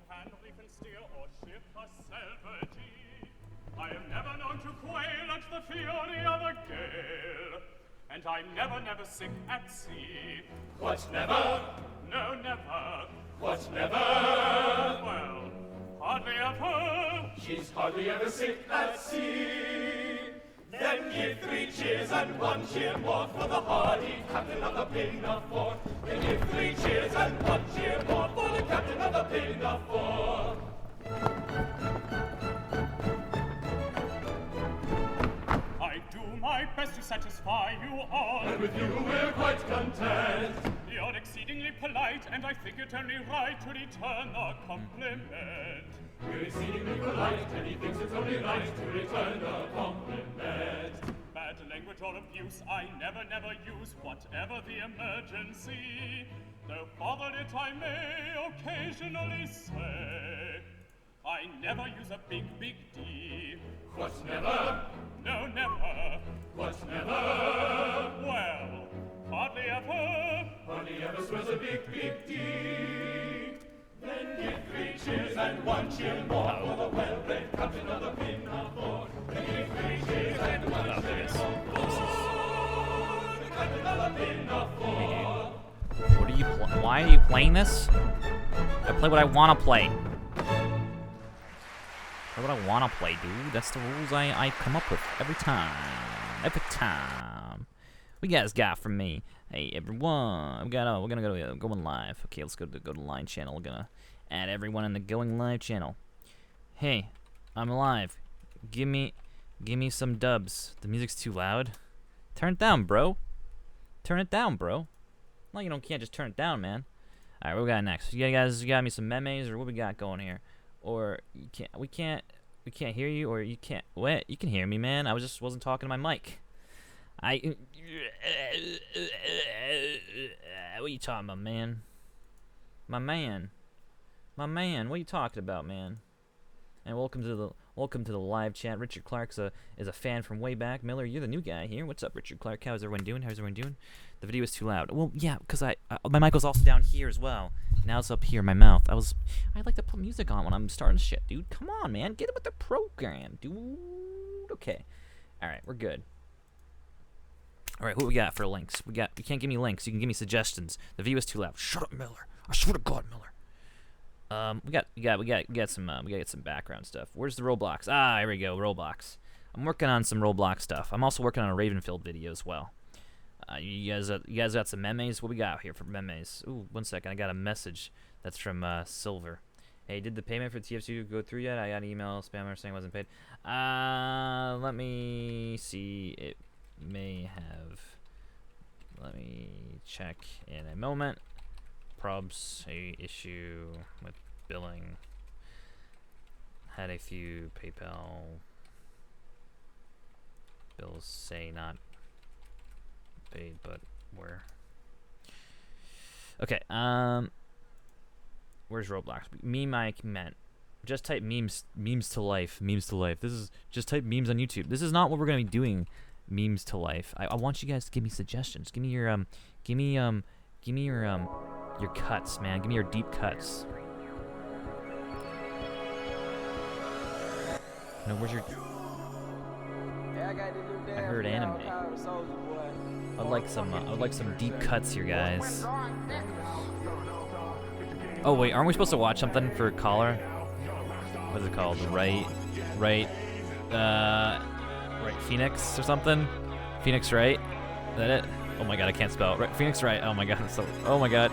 hand reef and steer or ship a selvagee. I am never known to quail at the fury of a gale, and I'm never, never sick at sea. What, never? No, never. What, never? Well, hardly ever. She's hardly ever sick at sea. Then give 3 cheers and 1 cheer more for the hardy captain of the Pinafore. Then give 3 cheers and 1 cheer more for the captain of the Pinafore. I do my best to satisfy you all, And with you we're quite content. You're exceedingly polite, and I think it only right to return the compliment. We're exceedingly polite, and he thinks it's only right to return the compliment. Bad language or abuse I never, never use, whatever the emergency. Though bothered it I may occasionally say, I never use a big, big D. What, never? No, never. What, never? Well, hardly ever. Hardly ever swears a big, big D. Then give 3 cheers and 1 cheer more for the well-bred captain of the Pinafore. Then give 3 cheers and 1 cheer more for the captain of the Pinafore. What are you? Why are you playing this? I play what I want to play. Play what I want to play, dude. That's the rules I come up with every time. Every time. What you guys got from me? Hey everyone, we're gonna go to going live. Okay, let's go to the Go to Line channel. We're gonna add everyone in the Going Live channel. Hey, I'm live. Give me some dubs. The music's too loud. Turn it down, bro. Turn it down, bro. Well, you can't just turn it down, man. All right, what we got next? You guys got me some memes, or what we got going here? Or we can't hear you, or you can't. What? You can hear me, man. I wasn't talking to my mic. What are you talking about, man? My man, what are you talking about, man? And welcome to the live chat. Richard Clark is a fan from way back. Miller, you're the new guy here. What's up, Richard Clark? How's everyone doing? The video is too loud. Well, yeah, because my mic was also down here as well. Now it's up here in my mouth. I like to put music on when I'm starting shit, dude. Come on, man, get it with the program, dude. Okay, all right, we're good. All right, what we got for links? You can't give me links. You can give me suggestions. The video is too loud. Shut up, Miller. I swear to God, Miller. We got some background stuff. Where's the Roblox? Ah, here we go. Roblox. I'm working on some Roblox stuff. I'm also working on a Ravenfield video as well. You guys got some memes? What we got here for memes? Ooh, 1 second. I got a message that's from Silver. Hey, did the payment for TF2 go through yet? I got an email spammer saying it wasn't paid. Let me see. It may have. Let me check in a moment. Probs a issue with billing. Had a few PayPal bills say not paid, but where? Okay. Where's Roblox? Meme I meant. Just type memes to life. Memes to life. This is just type memes on YouTube. This is not what we're gonna be doing. Memes to life. I want you guys to give me suggestions. Give me your your cuts, man. Give me your deep cuts. No, where's your? I heard anime. I'd like some deep cuts here, guys. Oh wait, aren't we supposed to watch something for caller? What is it called? Right, Phoenix or something? Phoenix Wright? Is that it? Oh my god, I can't spell. Right, Phoenix Wright. Oh my god, oh my god.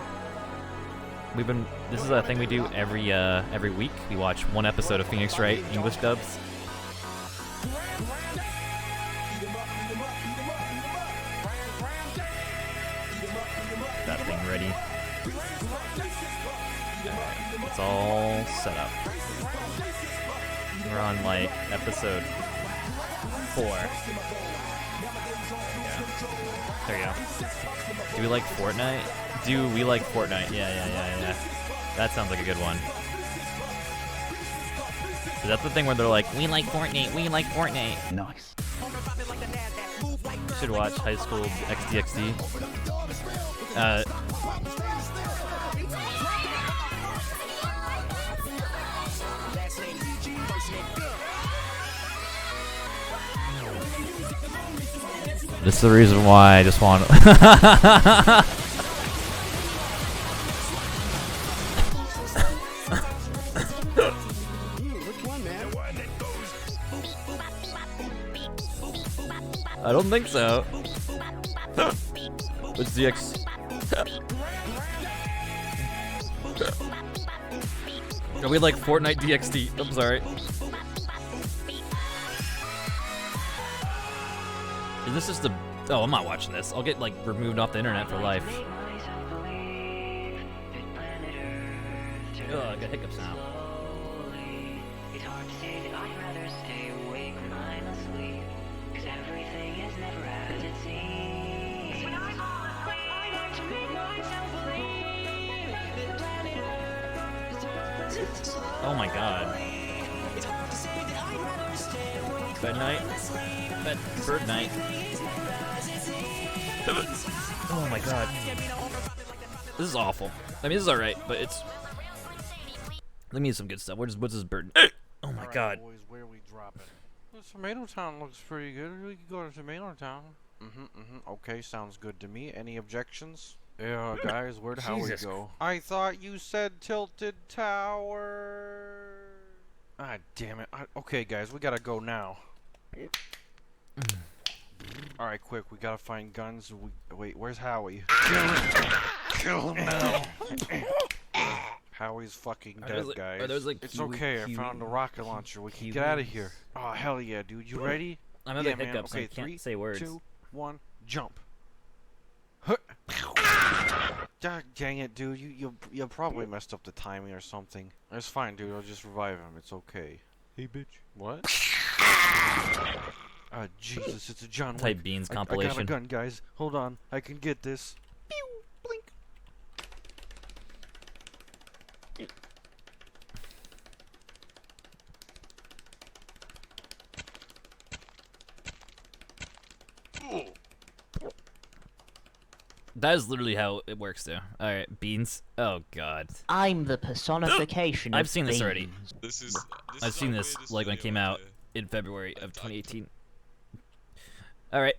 This is a thing we do every week. We watch one episode of Phoenix Wright English dubs. That thing ready. Alright, it's all set up. We're on like episode 4. There you go. Do we like Fortnite? Do we like Fortnite? Yeah. That sounds like a good one. Is that the thing where they're like, we like Fortnite. Nice. You should watch High School XDXD. This is the reason why I just want to... I don't think so. What's DX? Are we like Fortnite DXD? I'm sorry. Is this just a... Oh, I'm not watching this. I'll get like removed off the internet for life. Oh, I got hiccups now. It's hard to say that I'd rather stay awake when I'm asleep, 'cause everything is never as it seems. When I fall asleep, I like to make myself believe that planet Earth. Oh my god. It's hard to say that I'd rather stay awake Bed night. Bird night. Oh my god. This is awful. I mean, this is alright, but it's... Let me use some good stuff. What's this bird? Oh my god. Boys, where are we dropping? Well, Tomato Town looks pretty good. We could go to Tomato Town. Okay, sounds good to me. Any objections? Yeah, guys, where'd Howie go? I thought you said Tilted Tower. Ah, damn it. Okay, guys, we gotta go now. Alright, quick, we gotta find guns. Wait, where's Howie? Kill him now. Howie's fucking dead, guys. Are those like it's okay, I found a rocket launcher. We can get out of here. Oh, hell yeah, dude. You ready? I'm having man. hiccups. Okay, I can't 3, say words. 2, 1, jump. God dang it, dude. You probably messed up the timing or something. It's fine, dude. I'll just revive him. It's okay. Hey, bitch. What? Ah, Jesus, it's a John Wick. Type Beans compilation. I got a gun, guys. Hold on. I can get this. Pew! Blink. That is literally how it works, though. Alright, Beans. Oh, God. I'm the personification of I've seen this already. beans. I've seen this, like, when it came out in February of 2018. Alright,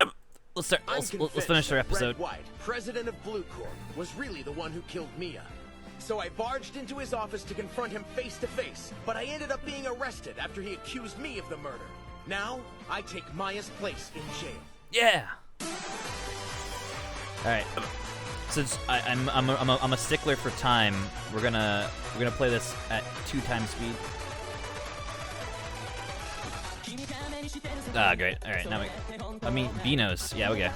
let's start. Let's finish our episode. Red White, president of Blue Corp, was really the one who killed Mia. So I barged into his office to confront him face to face, but I ended up being arrested after he accused me of the murder. Now, I take Maya's place in jail. Yeah! Alright. Since I'm a stickler for time, we're gonna play this at 2x speed. Ah, great. Alright, now I mean, Beanos. Yeah, okay.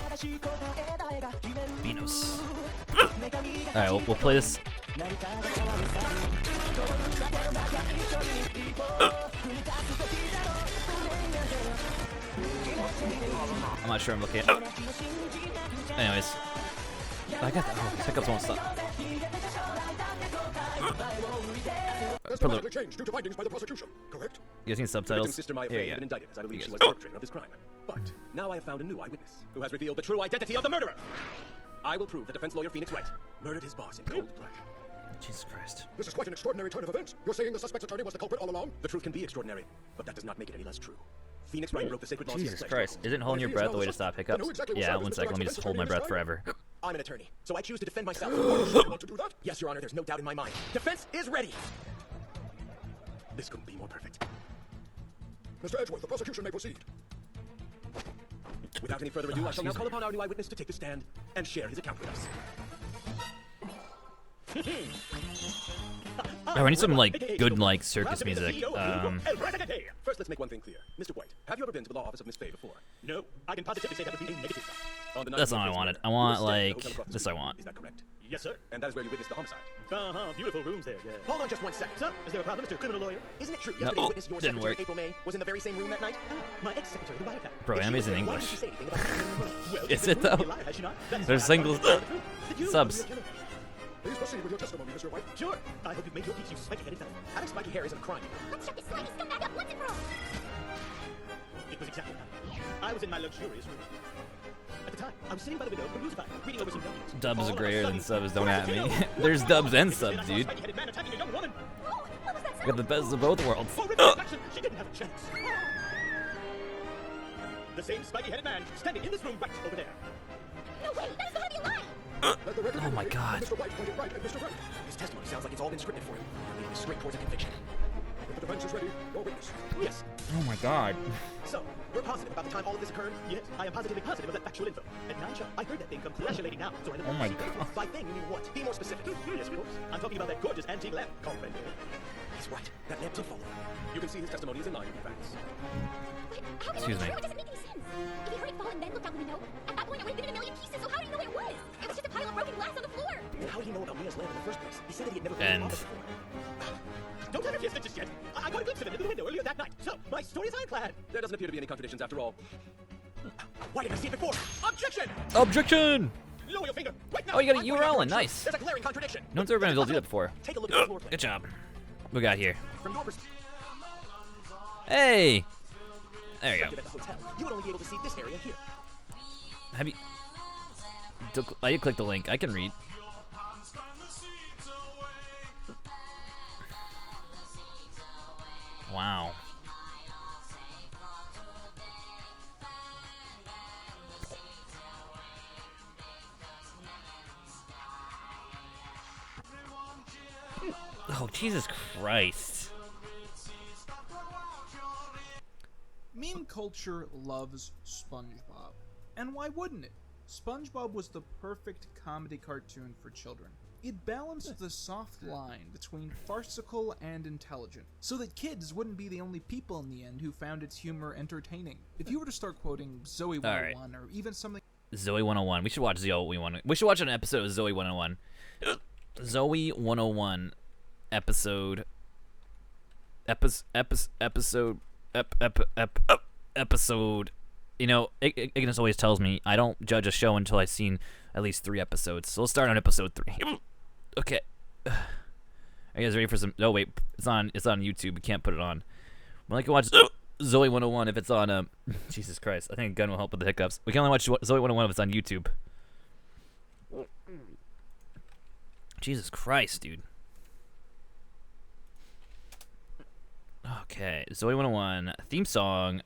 Beanos. Alright, we'll play this. I'm not sure I'm looking at. Anyways. I got that. Oh, hiccups won't stop. Changed due to findings by the prosecution, correct? You guys need subtitles? Sister Maya Here Fey you had been go. indicted, as I believe she was the perpetrator of this crime. But now I have found a new eyewitness who has revealed the true identity of the murderer. I will prove that defense lawyer Phoenix Wright murdered his boss in cold blood. Jesus Christ. This is quite an extraordinary turn of events. You're saying the suspect's attorney was the culprit all along? The truth can be extraordinary, but that does not make it any less true. Phoenix Wright broke the sacred laws he had Jesus pledged. Christ. Isn't holding your breath the way to stop hiccups? Yeah, 1 second. Let me just hold my breath forever. I'm an attorney, so I choose to defend myself. You want to do that? Yes, Your Honor, there's no doubt in my mind. Defense is ready. This couldn't be more perfect. Mr. Edgeworth, the prosecution may proceed. Without any further ado, I shall now call upon our new eyewitness to take the stand and share his account with us. Oh, I need some, like, good, like, circus music. First, let's make one thing clear. Mr. White, have you ever been to the law office of Miss Fay before? No, I can positively say that would be a negative. On the night That's of not the what I wanted. murder, I you want, were staying like, at the hotel across the this street. I want. Is that correct? Yes, sir. And that is where you witnessed the homicide. Beautiful rooms there, yeah. Hold on just 1 second. Sir, is there a problem, Mr. Criminal Lawyer? Isn't it true No, yesterday you witnessed your didn't secretary, work. April May, was in the very same room that night? My ex-secretary, the wiretap. Bro, If she enemy's was in there, why English. didn't she say anything about it? Well, Is she's it, been though? alive, has she not? That's There's why I singles. found the truth. Did you Subs. know the killer? Please proceed with your testimony, Mr. White. Sure. I hope you've made your peace, you spiky-headed fellow. Having spiky hair isn't a crime. Let's shut this slimy scumbag up once and for all. It was exactly that. I was in my luxurious room. At the time, I was sitting by the window, crucified, reading over some documents. Dubs All are of a greater than sudden, subs, don't where's at the me. kill? There's dubs and It was subs, I saw a dude. spiky-headed man attacking a young woman. Oh, what was that I got the best of both worlds. For reproduction, she didn't have a chance. The same spaggy-headed man standing in this room right over there. No way, that is gotta be a lie! Let the record Oh my indicate God. that Mr. White pointed right at Mr. Wright. His testimony sounds like it's all been scripted for him. Leading us straight towards a conviction. If the defense is ready, your witness. Yes. Oh my God. So, you're positive about the time all of this occurred? Yes, I am positively positive of that factual info. At 9 sharp, I heard that thing come crashing lady now, so I Oh my God. By thing, you mean what? Be more specific. Yes, of course. I'm talking about that gorgeous antique lamp. Comprende. He's right. That lamp did fall over. You can see his testimony is in line with the facts. But how can Excuse it be me. true? It doesn't make any sense. If he heard it fall and then looked out the window, at that point it would have been in a million pieces, so how do you know what it was? It was just a pile of broken glass on the floor. Then how did he know about Mia's lamp in the first place? He said that he had never been in And- the office before. Don't have your fiesta just yet. I got a glimpse of him in the window earlier that night. So, my story's ironclad. There doesn't appear to be any contradictions after all. Why didn't I see it before? Objection! Objection! Lower your finger. Right now. Oh, you got a I'm pointing out URL your in. truth. Nice. There's a glaring contradiction. No one's ever been able to do that before. Take a look at the floor plan. Good job. What we got here? From your perspective Hey! There you go. at the hotel, you would only be able to see this area here. Have you... I click the link. I can read. Wow. Oh, Jesus Christ. Meme culture loves SpongeBob. And why wouldn't it? SpongeBob was the perfect comedy cartoon for children. It balanced the soft line between farcical and intelligent, so that kids wouldn't be the only people in the end who found its humor entertaining. If you were to start quoting Zoe 101 or even something... Zoe 101. We should watch Zoe 101. We should watch an episode of Zoe 101. Zoe 101 episode. Episode. You know, Ignis always tells me I don't judge a show until I've seen at least 3 episodes. So let's start on episode 3. Okay. Are you guys ready for some? Oh wait, it's on YouTube. We can't put it on. Well, I can watch Zoe 101 if it's on. Jesus Christ, I think a gun will help with the hiccups. We can only watch Zoe 101 if it's on YouTube. Jesus Christ, dude. Okay, Zoe 101 theme song.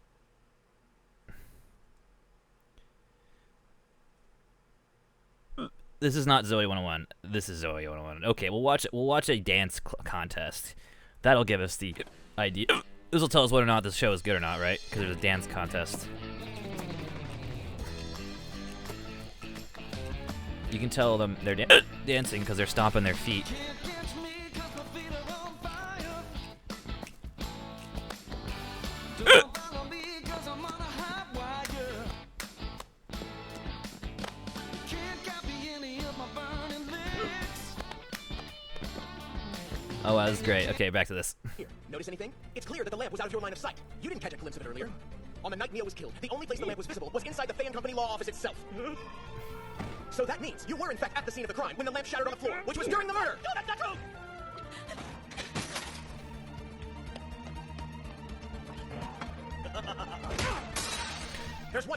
This is not Zoe 101. This is Zoe 101. Okay, we'll watch it. We'll watch a dance contest. That'll give us the idea. This will tell us whether or not this show is good or not, right? Because there's a dance contest. You can tell them they're dancing because they're stomping their feet. Oh, wow, this is great. Okay, back to this. Here, notice anything? It's clear that the lamp was out of your line of sight. You didn't catch a glimpse of it earlier. On the night Mia was killed, the only place the lamp was visible was inside the Fan Company law office itself. So that means you were in fact at the scene of the crime when the lamp shattered on the floor, which was during the murder. No, that's not true!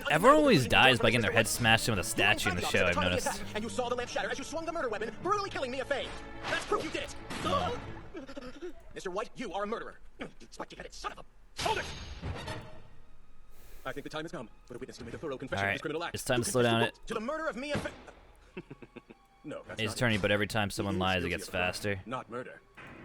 Everyone always dies by getting their head smashed in with a statue in the show, I've noticed. And you saw the lamp shatter as you swung the murder weapon, brutally killing Mia Fey. That's proof you did it. Mr. White, you are a murderer. Spike-headed son of a... Hold it! I think the time has come for the witness to make a thorough confession of his criminal act. It's time to slow down it. To the murder of Mia Fey... No, that's It's not turning, it. but every time someone He is lies, it guilty gets of a crime, faster. Not murder.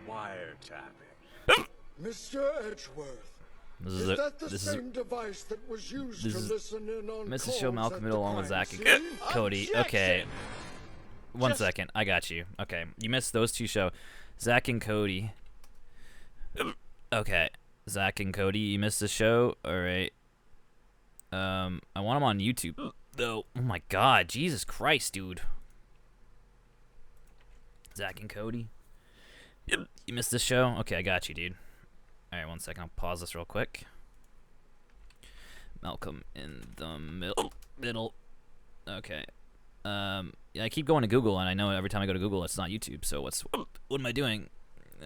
Wiretapping. Mr. Edgeworth, This is is that the this is same device that was used this to is listen in on Mrs. calls Show Malcolm at Middle the along with crime Zach and scene? Cody. Okay. One second. I got you. Okay. You missed those two shows. Zach and Cody. Okay. Zach and Cody, you missed the show? Alright. I want them on YouTube, though. Oh my god. Jesus Christ, dude. Zach and Cody. You missed this show? Okay, I got you, dude. Alright, one second. I'll pause this real quick. Malcolm in the middle. Okay. Yeah, I keep going to Google, and I know every time I go to Google, it's not YouTube. So what am I doing?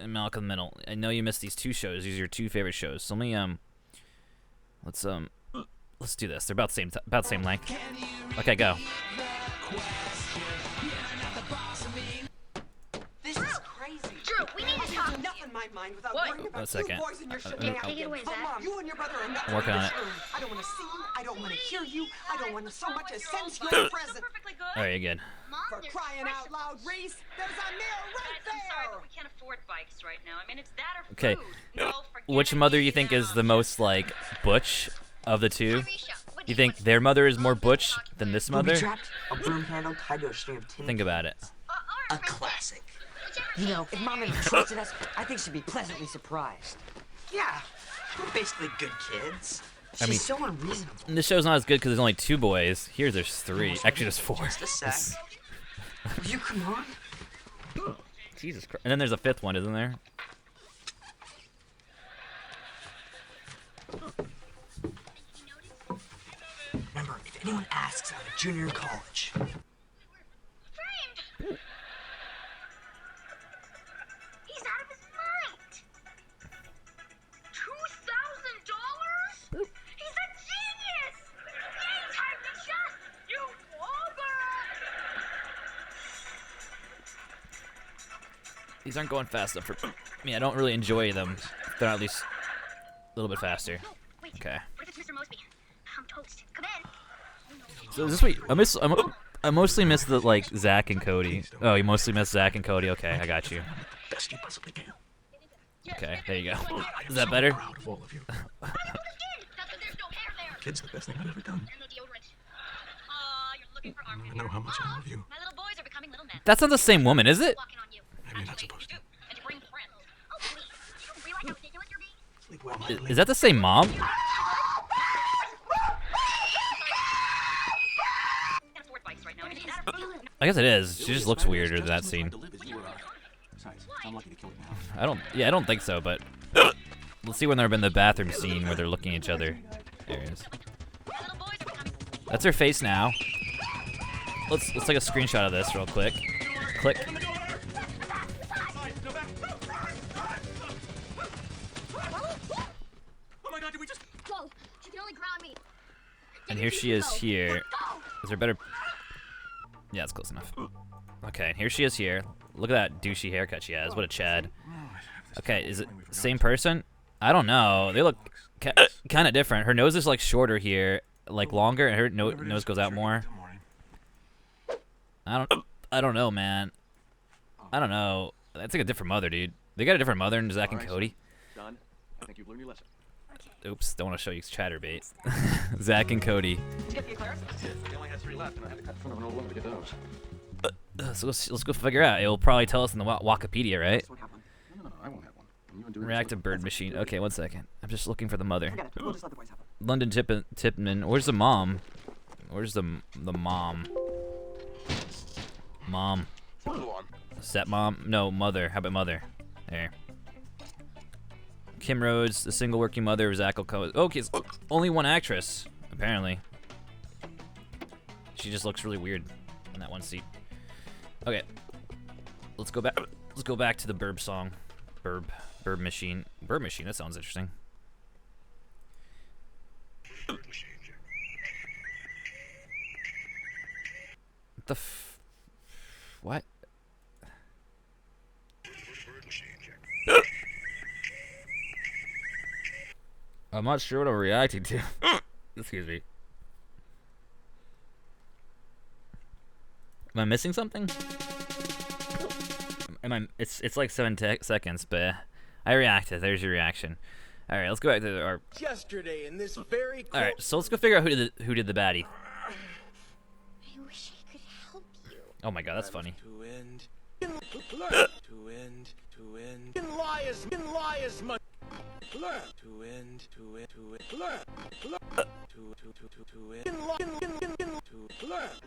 Malcolm in the middle. I know you missed these 2 shows. These are your 2 favorite shows. So let me let's do this. They're about the same length. Okay, go. This is crazy. Drew, we need to talk. Nothing, my mind without What? worrying about A second. two boys in your shit. Take it away, Come Zach. on, you and your brother are not I'm working on it. I don't want to see you. I don't want to hear you. I don't want to so much as sense your presence. Alright, you're good. For crying out loud, Reese, there's a meal right there. We can't afford bikes right now. I mean, it's that or Okay. food. No, forget Which it. mother you think is the most, like, butch of the two? You think their mother is more butch than this Booby mother? trapped, a broom handle tied to a string of tin. Think about it. A classic. You know, if Mom ever trusted us, I think she'd be pleasantly surprised. Yeah, we're basically good kids. She's I mean, so unreasonable. this show's not as good because there's only 2 boys. Here there's 3. Actually, there's 4. Just a sec. Will you come on? Jesus Christ. And then there's a 5th one, isn't there? Remember, if anyone asks, I'm a junior in college. Framed! He's out of his mind! $2,000? He's a genius! Yay, time to shut! You ogre! These aren't going fast enough for me. I don't really enjoy them. They're at least a little bit faster. Wait, Okay. what if it's Mr. Mosby? I'm toast. Come in. So is this week, I mostly miss the, like, Zach and Cody. Oh, you mostly miss Zach and Cody. Okay, I got you. Best you possibly can. Okay, there you go. Is that better? Proud of all of you. That's why there's no hair there. Kid's the best thing I've ever done. And the deodorant. You're looking for I don't armpit even know how much I love you. My little boys are becoming little men. That's not the same woman, is it? Walking on you. Maybe you're not supposed to. And to bring friends. Oh, please. You don't realize how ridiculous you're being? Sleep well, my Is that the same mom? Can't afford bikes right now. I mean, it's that or food. I guess it is. She just looks weirder than that scene. I don't think so, but let's see when they're in the bathroom scene where they're looking at each other. There it is. That's her face now. Let's take a screenshot of this real quick. Click. Oh my god, did we just go? She can only ground me. And here she is here. Is there better? Yeah, it's close enough. Okay, here she is here. Look at that douchey haircut she has. What a Chad. Okay, is it same person? I don't know. They look kind of different. Her nose is like shorter here, like longer, and her nose goes out more. I don't know, man. I don't know. That's like a different mother, dude. They got a different mother than Zach and Cody. Done. I think you've learned your lesson. Oops, don't want to show you chatterbait. Zach and Cody. They only had 3 left, and I had to cut in front of an old woman to get those. So let's go figure out. It'll probably tell us in the Wikipedia, right? No, I won't have one. You and Dewey Reactive bird machine. Okay, 1 second. I'm just looking for the mother. Forget it. We'll just let the boys have it. London Tipman. Where's the mom? Where's the mom? Mom. Stepmom? No, mother. How about mother? There. Kim Rhodes, the single working mother of Zach O'Connor. Okay, it's only 1 actress, apparently. She just looks really weird in that one seat. Okay. Let's go back. Let's go back to the Burb song. Burb machine. Burb machine. That sounds interesting. What? I'm not sure what I'm reacting to. Excuse me. Am I missing something? It's like 7 seconds, but I reacted. There's your reaction. All right, let's go back to our. Yesterday in this very. All right, so let's go figure out who did the baddie. I wish I could help you. Oh my god, that's funny. To end. To end. To end. Can lie as much. To end. To end. To end. To end. To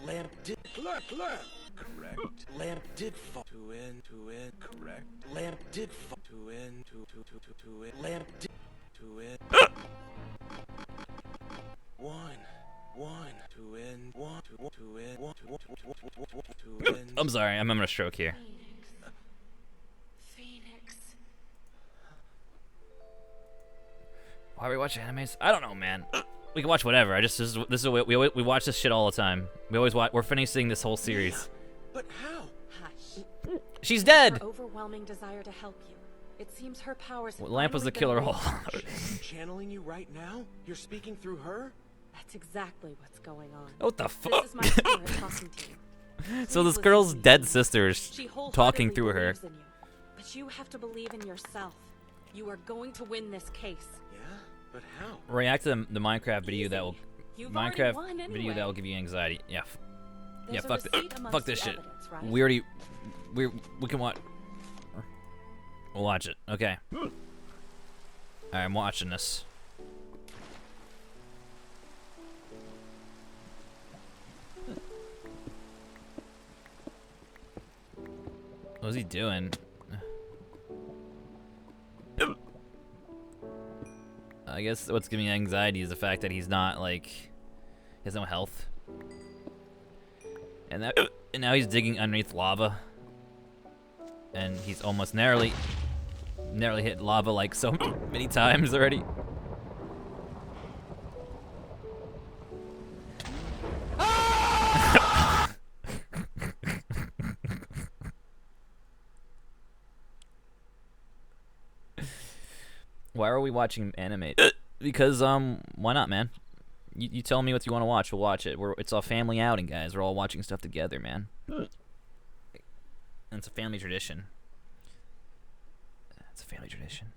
lamp did correct. Lamp did fall. To end. To end. Correct. Lamp did fall. To end. To end. Lamp did. To end. One. To end. One. To end. One. To end. I'm sorry, I'm having a stroke here. Phoenix. Why we watch animes? I don't know, man. We can watch whatever. This is we watch this shit all the time. We're finishing this whole series. But how? Hush. She's dead. Her overwhelming desire to help you It seems her powers have What lamp was the finally been killer hole? reached. Channeling you right now? You're speaking through her? That's exactly what's going on. What the This fuck? is my spirit talking to you. So this Please girl's listen to dead me. sister is She talking wholeheartedly through her. believes in you. But you have to believe in yourself. You are going to win this case. Yeah, but how? React to the Minecraft video that will You've already Minecraft won video anyway. that will give you anxiety. Yeah. Yeah, There's a fuck receipt amongst fuck this the shit. evidence, right? We can watch. We'll watch it. Okay. Alright, I'm watching this. What's he doing? I guess what's giving me anxiety is the fact that he's not like, he has no health, and now he's digging underneath lava, and he's almost narrowly hit lava like so many times already. Why are we watching anime? Because why not, man? You tell me what you want to watch, we'll watch it. It's a family outing, guys. We're all watching stuff together, man. And it's a family tradition. It's a family tradition.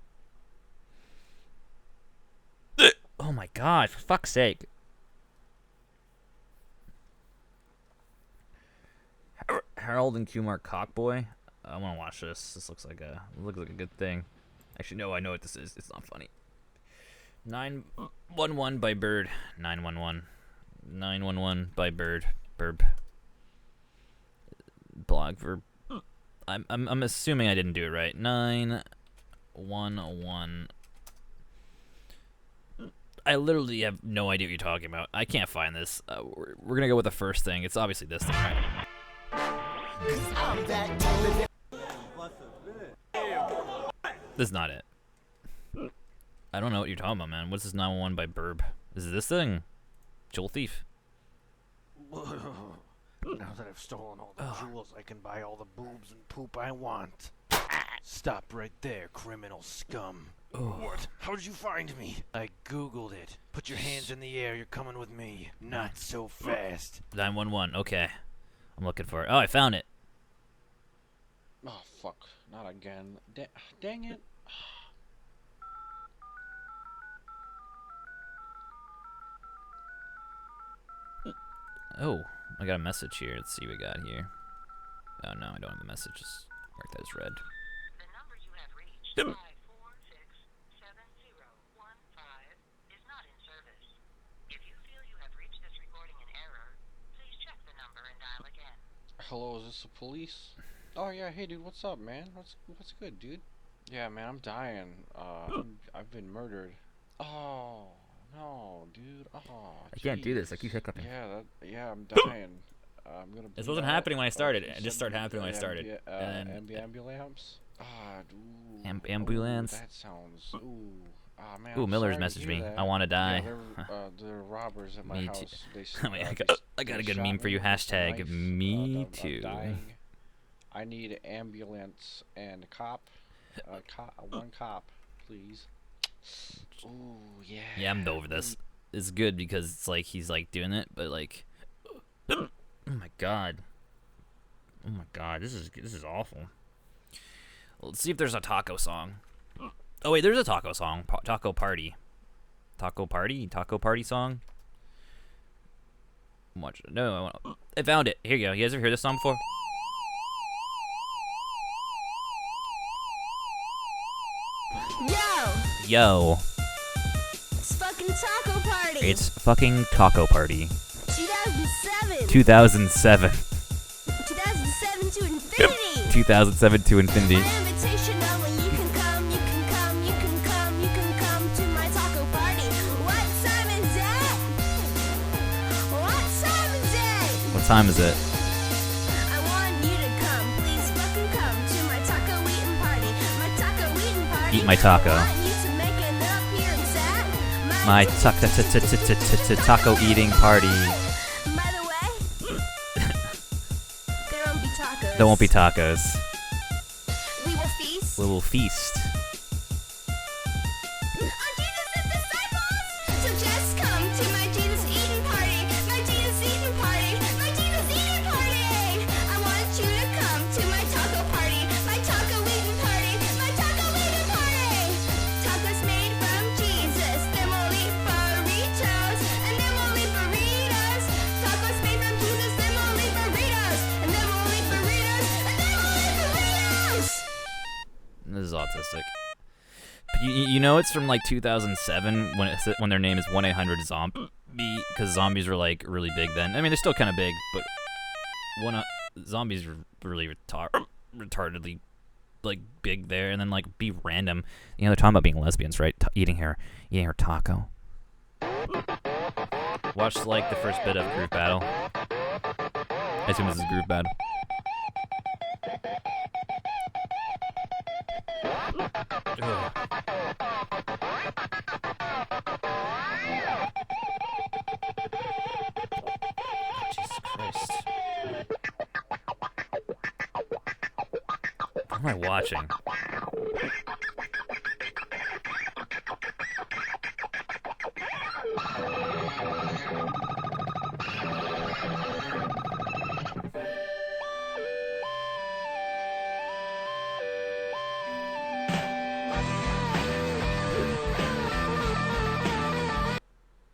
Oh my god, for fuck's sake. Harold and Kumar Cockboy. I want to watch this. This looks like a good thing. Actually, no, I know what this is. It's not funny. 911 by Bird. 911. 911 by Bird. Burb. Blog for. I'm assuming I didn't do it right. 911. I literally have no idea what you're talking about. I can't find this. We're gonna go with the first thing. It's obviously this thing, right? This is not it. I don't know what you're talking about, man. What's this 911 by Burb? Is it this thing? Jewel Thief. Now that I've stolen all the jewels, I can buy all the boobs and poop I want. Stop right there, criminal scum. What? How did you find me? I googled it. Put your hands in the air, you're coming with me. Not so fast. 911, okay. I'm looking for it. Oh, I found it. Oh, fuck. Not again. Dang it. Oh, I got a message here. Let's see what we got here. Oh, no, I don't have a message. Just mark that as red. The number you have reached, 5467015, is not in service. If you feel you have reached this recording in error, please check the number and dial again. Hello, is this the police? Oh yeah, hey dude, what's up, man? What's good, dude? Yeah, man, I'm dying. I've been murdered. Oh no, dude. Oh, I can't do this. I keep hiccuping. Yeah, I'm dying. I'm gonna. This wasn't happening when I started. It just started happening when I started. Ambulance. Ah, dude. Ambulance. That sounds. Ooh. Ah, man. Ooh, I'm Miller's sorry to messaged hear me. that. I want to die. Yeah, they're robbers at my Me house. too. They, I got a good shot meme for you. me with a Hashtag knife. me I'm too. dying. I need ambulance and cop. One cop, please. Ooh, yeah. Yeah, I'm over this. It's good because it's like he's like doing it, but like, oh my god, this is awful. Let's see if there's a taco song. Oh wait, there's a taco song. Taco party song. Watch. No, I found it. Here you go. You guys ever heard this song before? Yo. It's fucking taco party. It's fucking taco party. 2007. 2007. 2007 to infinity. 2007 to infinity. My invitation only. You can come. You can come. You can come. You can come to my taco party. What time is it? What time is it? What time is it? I want you to come. Please fucking come to my taco eating party. My taco eating party. Eat my taco. I want you to make it up here exact. My taco eating party. By the way, there won't be tacos. There won't be tacos. We will feast. We will feast. You know it's from like 2007 when their name is 1-800-ZOMBIE because zombies were like really big then. I mean they're still kind of big, but zombies were really retardedly like big there, and then like be random. You know they're talking about being lesbians, right? Eating her taco. Watch like the first bit of Groove Battle. I assume this is Groove Battle. Jesus Christ. What am I watching?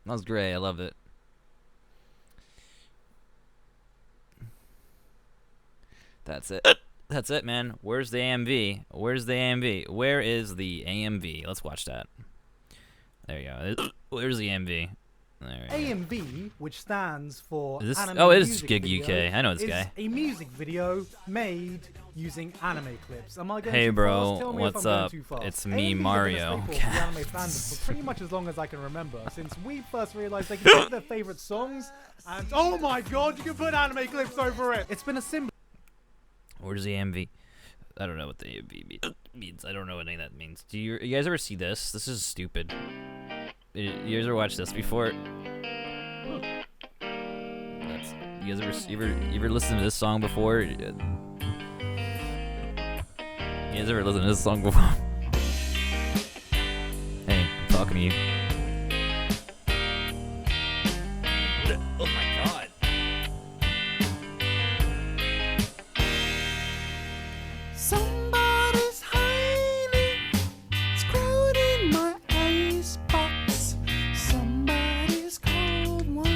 That was great. I loved it. That's it. That's it, man. Where's the AMV? Where's the AMV? Where is the AMV? Let's watch that. There you go. Where's the AMV? There you go. AMV, which stands for Is this? Anime Oh, it is Music Gig Video, UK. I know this is guy. a music video made using anime clips. Am I going Hey, too bro, fast? Tell me what's if I'm going up? too fast. It's me, AMVs have been a Mario. staple of the anime fandom for pretty much as long as I can remember, since we first realized they can take their favorite songs and oh my god, you can put anime clips over it. It's been a symbol. Where's the AMV? I don't know what the AMV means. I don't know what any of that means. Do you guys ever see this? This is stupid. You guys ever watched this before? You guys ever listen to this song before? You guys ever listen to this song before? Hey, I'm talking to you. Oh my god. Somebody's hiding, screwed in my icebox. Somebody's cold one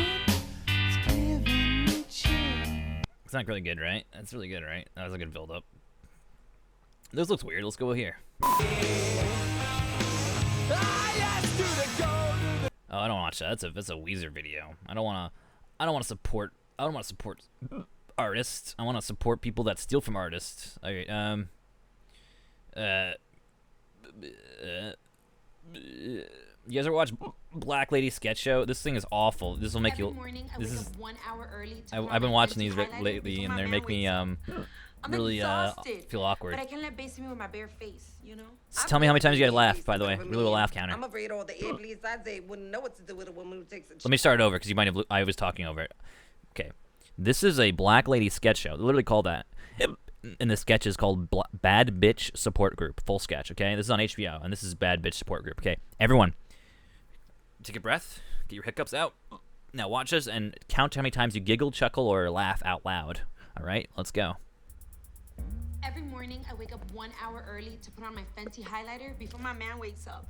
is giving me chill. It's not really good, right? That's really good, right? That was a good build up. This looks weird. Let's go here. Oh, I don't watch that. That's a Weezer video. I don't want to support artists. I want to support people that steal from artists. Okay. You guys ever watch Black Lady Sketch Show? This thing is awful. This will make you. This is. 1 hour early. I've been watching these lately, and they make me really feel awkward. But I can let base me with my bare face, you know? Just tell me how many times you gotta laugh, by the way. Really laugh counter. I'm afraid all the air bleeds I say wouldn't know what to do with a woman who takes a Let me start it over because you might have. I was talking over it. Okay, this is a Black Lady Sketch Show. They literally call that. And the sketch is called Bad Bitch Support Group. Full sketch. Okay, this is on HBO, and this is Bad Bitch Support Group. Okay, everyone, take a breath. Get your hiccups out. Now watch this and count how many times you giggle, chuckle, or laugh out loud. All right, let's go. Every morning, I wake up 1 hour early to put on my Fenty highlighter before my man wakes up.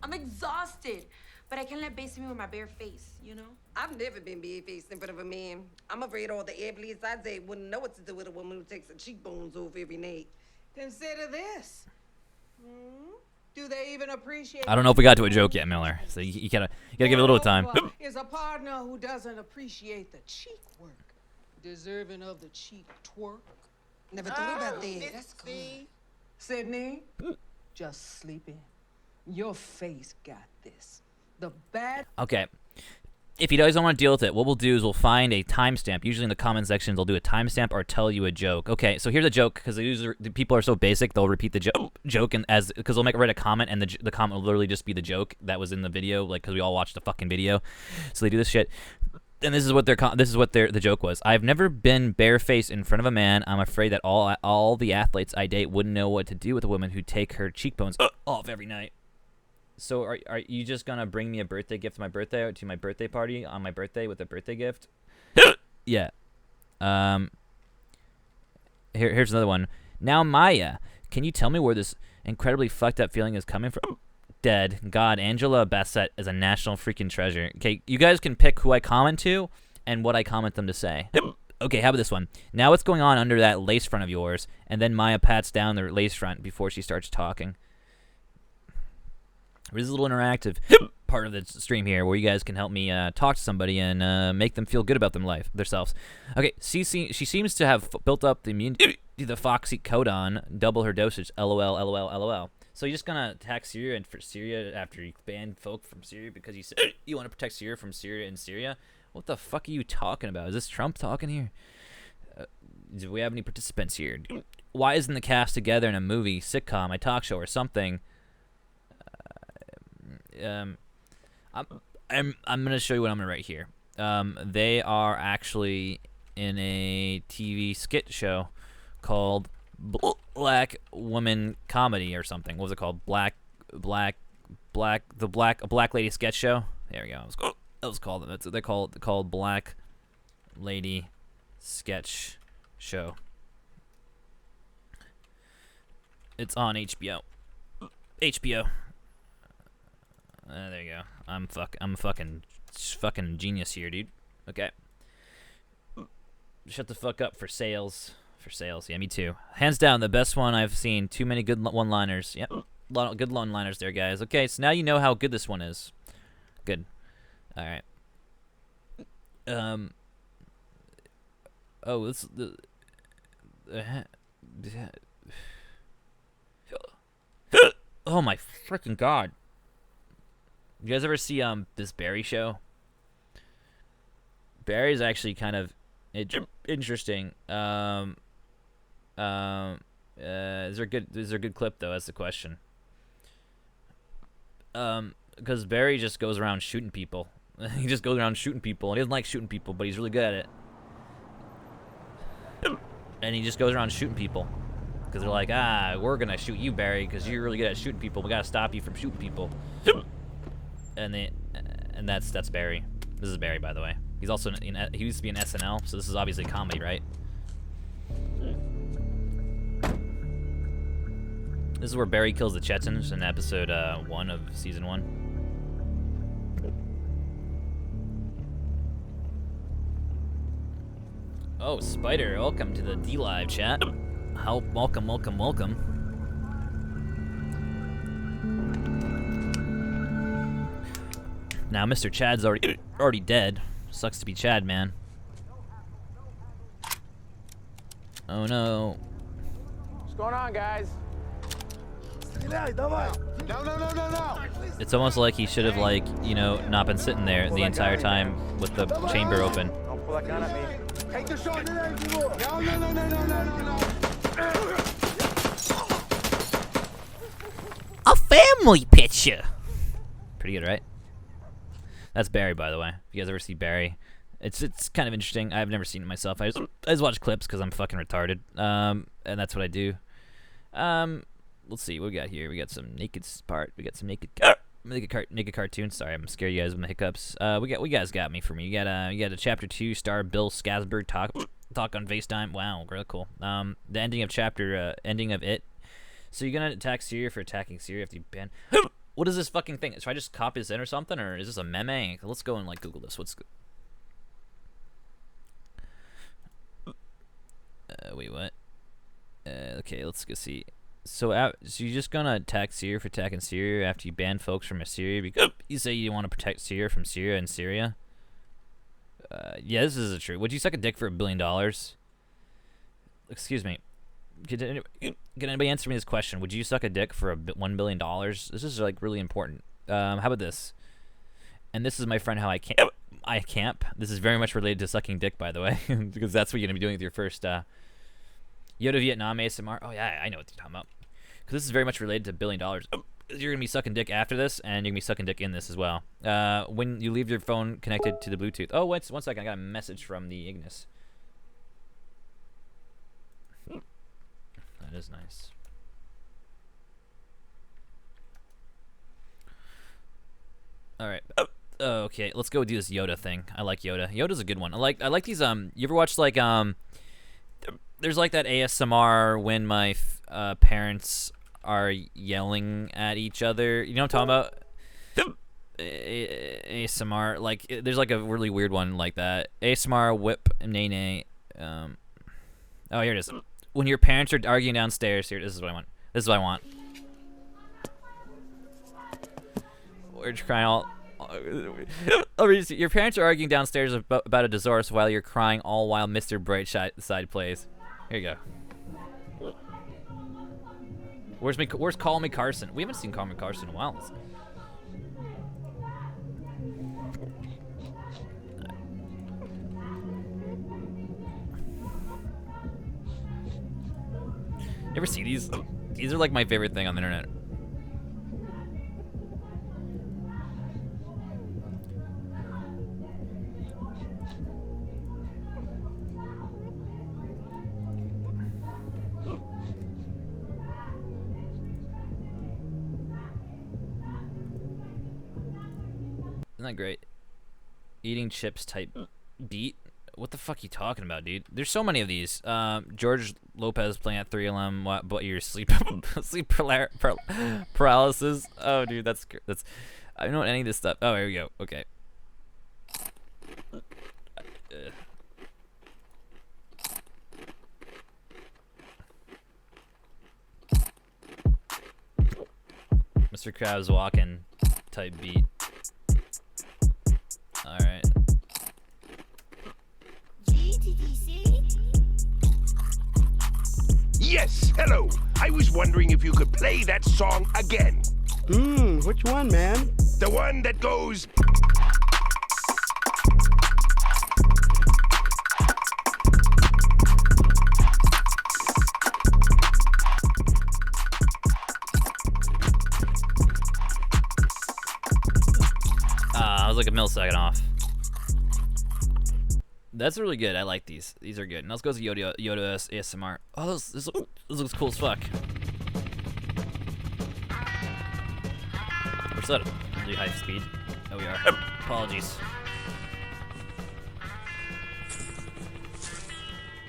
I'm exhausted, but I can let base me with my bare face, you know? I've never been bare-faced in front of a man. I'm afraid all the air bleeds I say wouldn't know what to do with a woman who takes her cheekbones off every night. Consider this. Do they even appreciate? I don't know if we got to a joke yet, Miller. So you gotta give it a little time. Is a partner who doesn't appreciate the cheek work deserving of the cheek twerk? Never thought about that. That's cool. Sydney, just sleep in. Your face got this. The bad. Okay. If you guys don't want to deal with it, what we'll do is we'll find a timestamp. Usually in the comment section, they'll do a timestamp or tell you a joke. Okay, so here's a joke because the people are so basic, they'll repeat the joke and because they'll write a comment and the comment will literally just be the joke that was in the video, like because we all watched the fucking video. So they do this shit. And this is what the joke was. I've never been barefaced in front of a man. I'm afraid that all the athletes I date wouldn't know what to do with a woman who take her cheekbones off every night. So are you just gonna bring me a birthday gift to my birthday party on my birthday with a birthday gift? Yeah. Here's another one. Now Maya, can you tell me where this incredibly fucked up feeling is coming from? Dead. God, Angela Bassett is a national freaking treasure. Okay, you guys can pick who I comment to and what I comment them to say. Okay, how about this one? Now what's going on under that lace front of yours? And then Maya pats down the lace front before she starts talking. This is a little interactive part of the stream here where you guys can help me talk to somebody and make them feel good about themselves. Okay, she seems to have built up the immunity to the Foxy codon, double her dosage, lol, lol, lol. So you're just gonna attack Syria and for Syria after you ban folk from Syria because you said you want to protect Syria from Syria and Syria? What the fuck are you talking about? Is this Trump talking here? Do we have any participants here? Why isn't the cast together in a movie, sitcom, a talk show, or something? I'm gonna show you what I'm gonna write here. They are actually in a TV skit show called Black Woman Comedy or something. What was it called? A Black Lady Sketch Show. There we go. That was called. That's what they called Black Lady Sketch Show. It's on HBO. HBO. There you go. I'm a fucking genius here, dude. Okay. Shut the fuck up for sales. For sales. Yeah, me too. Hands down, the best one I've seen. Too many good one-liners. Yep. Good one-liners there, guys. Okay, so now you know how good this one is. Good. All right. Oh, this oh my freaking god. You guys ever see this Barry show? Barry's actually kind of interesting. Is there a good clip though? That's the question. Because Barry just goes around shooting people. He just goes around shooting people, and he doesn't like shooting people, but he's really good at it. And he just goes around shooting people. Because they're like, we're going to shoot you, Barry, because you're really good at shooting people. We got to stop you from shooting people. And that's Barry. This is Barry, by the way. He's also he used to be in SNL, so this is obviously comedy, right? This is where Barry kills the Chechens in episode 1 of season 1. Oh, Spider, welcome to the D-Live chat. Welcome. Now, Mr. Chad's already dead. Sucks to be Chad, man. Oh no. What's going on, guys? No. It's almost like he should have, like, not been sitting there the entire time with the chamber open. Don't pull that gun at me. Take the shot. No. A family picture. Pretty good, right? That's Barry, by the way. If you guys ever see Barry, it's kind of interesting. I've never seen it myself. I just watch clips because I'm fucking retarded. And that's what I do. Let's see what we got here. We got some naked part. We got some naked cartoons. Sorry, I'm scared you guys with my hiccups. We guys got me for me. You got a chapter 2 star Bill Skarsgård talk on FaceTime. Wow, really cool. The ending of ending of it. So you're gonna attack Syria for attacking Syria after you ban. What is this fucking thing? Should I just copy this in or something, or is this a meme? Let's go and Google this. Wait, what? Okay, let's go see. So you're just gonna attack Syria for attacking Syria after you ban folks from Syria because you say you want to protect Syria from Syria and Syria? Yeah, this is true. Would you suck a dick for $1 billion? Excuse me. Can anybody answer me this question? Would you suck a dick for $1 billion? This is really important. How about this? And this is my friend how I camp. This is very much related to sucking dick, by the way, because that's what you're gonna be doing with your first Yoda Vietnam ASMR. Oh yeah, I know what you're talking about. Because this is very much related to $1 billion. You're gonna be sucking dick after this, and you're gonna be sucking dick in this as well. When you leave your phone connected to the Bluetooth. Oh, wait, 1 second. I got a message from the Ignis. That is nice. All right. Okay, let's go do this Yoda thing. I like Yoda. Yoda's a good one. I like these. You ever watch there's that ASMR when my parents are yelling at each other. You know what I'm talking about? ASMR. There's a really weird one like that. ASMR whip nay. Oh, here it is. When your parents are arguing downstairs, here, this is what I want. We're crying all. Your parents are arguing downstairs about a divorce while you're crying, all while Mr. Brightside plays. Here you go. Where's Call Me Carson? We haven't seen Call Me Carson in a while. You ever see these? These are like my favorite thing on the internet. Isn't that great? Eating chips type beat. What the fuck are you talking about, dude? There's so many of these. George Lopez playing at 3LM. What your sleep paralysis? Oh, dude, that's. I don't know any of this stuff. Oh, here we go. Okay. Mr. Krabs walking type beat. All right. Yes, hello. I was wondering if you could play that song again. Which one, man? The one that goes... I was like a millisecond off. That's really good. I like these. These are good. And let's go to Yoda ASMR. Oh, this looks cool as fuck. We're set at really high speed. Oh, we are. Apologies.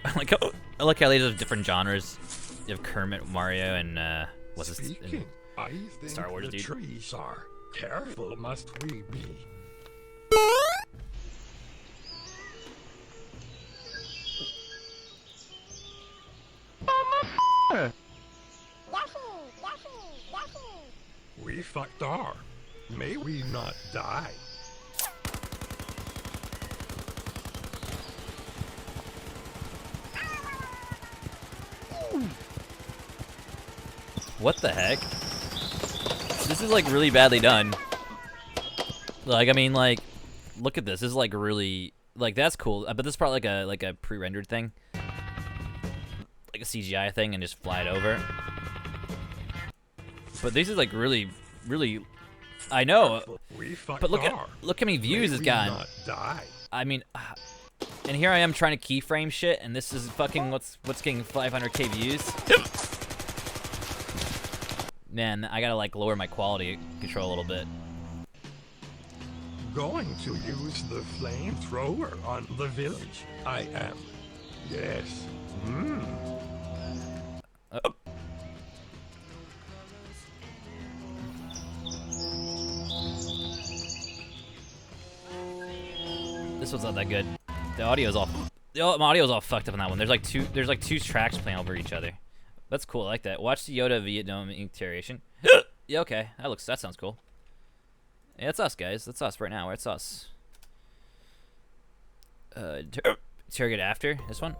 I like how they have different genres. You have Kermit, Mario, and what's this? I think Star Wars, the dude. trees are. Careful must we be. We fucked are. May we not die. What the heck? This is like really badly done. Like, I mean, like, look at this. This is like really, like, that's cool. But this is probably like a pre-rendered thing, like a CGI thing, and just fly it over. But this is like really, really. I know. But look how many views it's gotten. I mean, and here I am trying to keyframe shit, and this is fucking what's getting 500k views. Man, I gotta like lower my quality control a little bit. Going to use the flamethrower on the village. I am. Yes. Oh. This one's not that good. The audio's all fucked up on that one. There's like two tracks playing over each other. That's cool. I like that. Watch the Yoda Vietnam interrogation. Yeah, okay. That sounds cool. Yeah, that's us, guys. That's us right now. It's us. Interrogate after this one.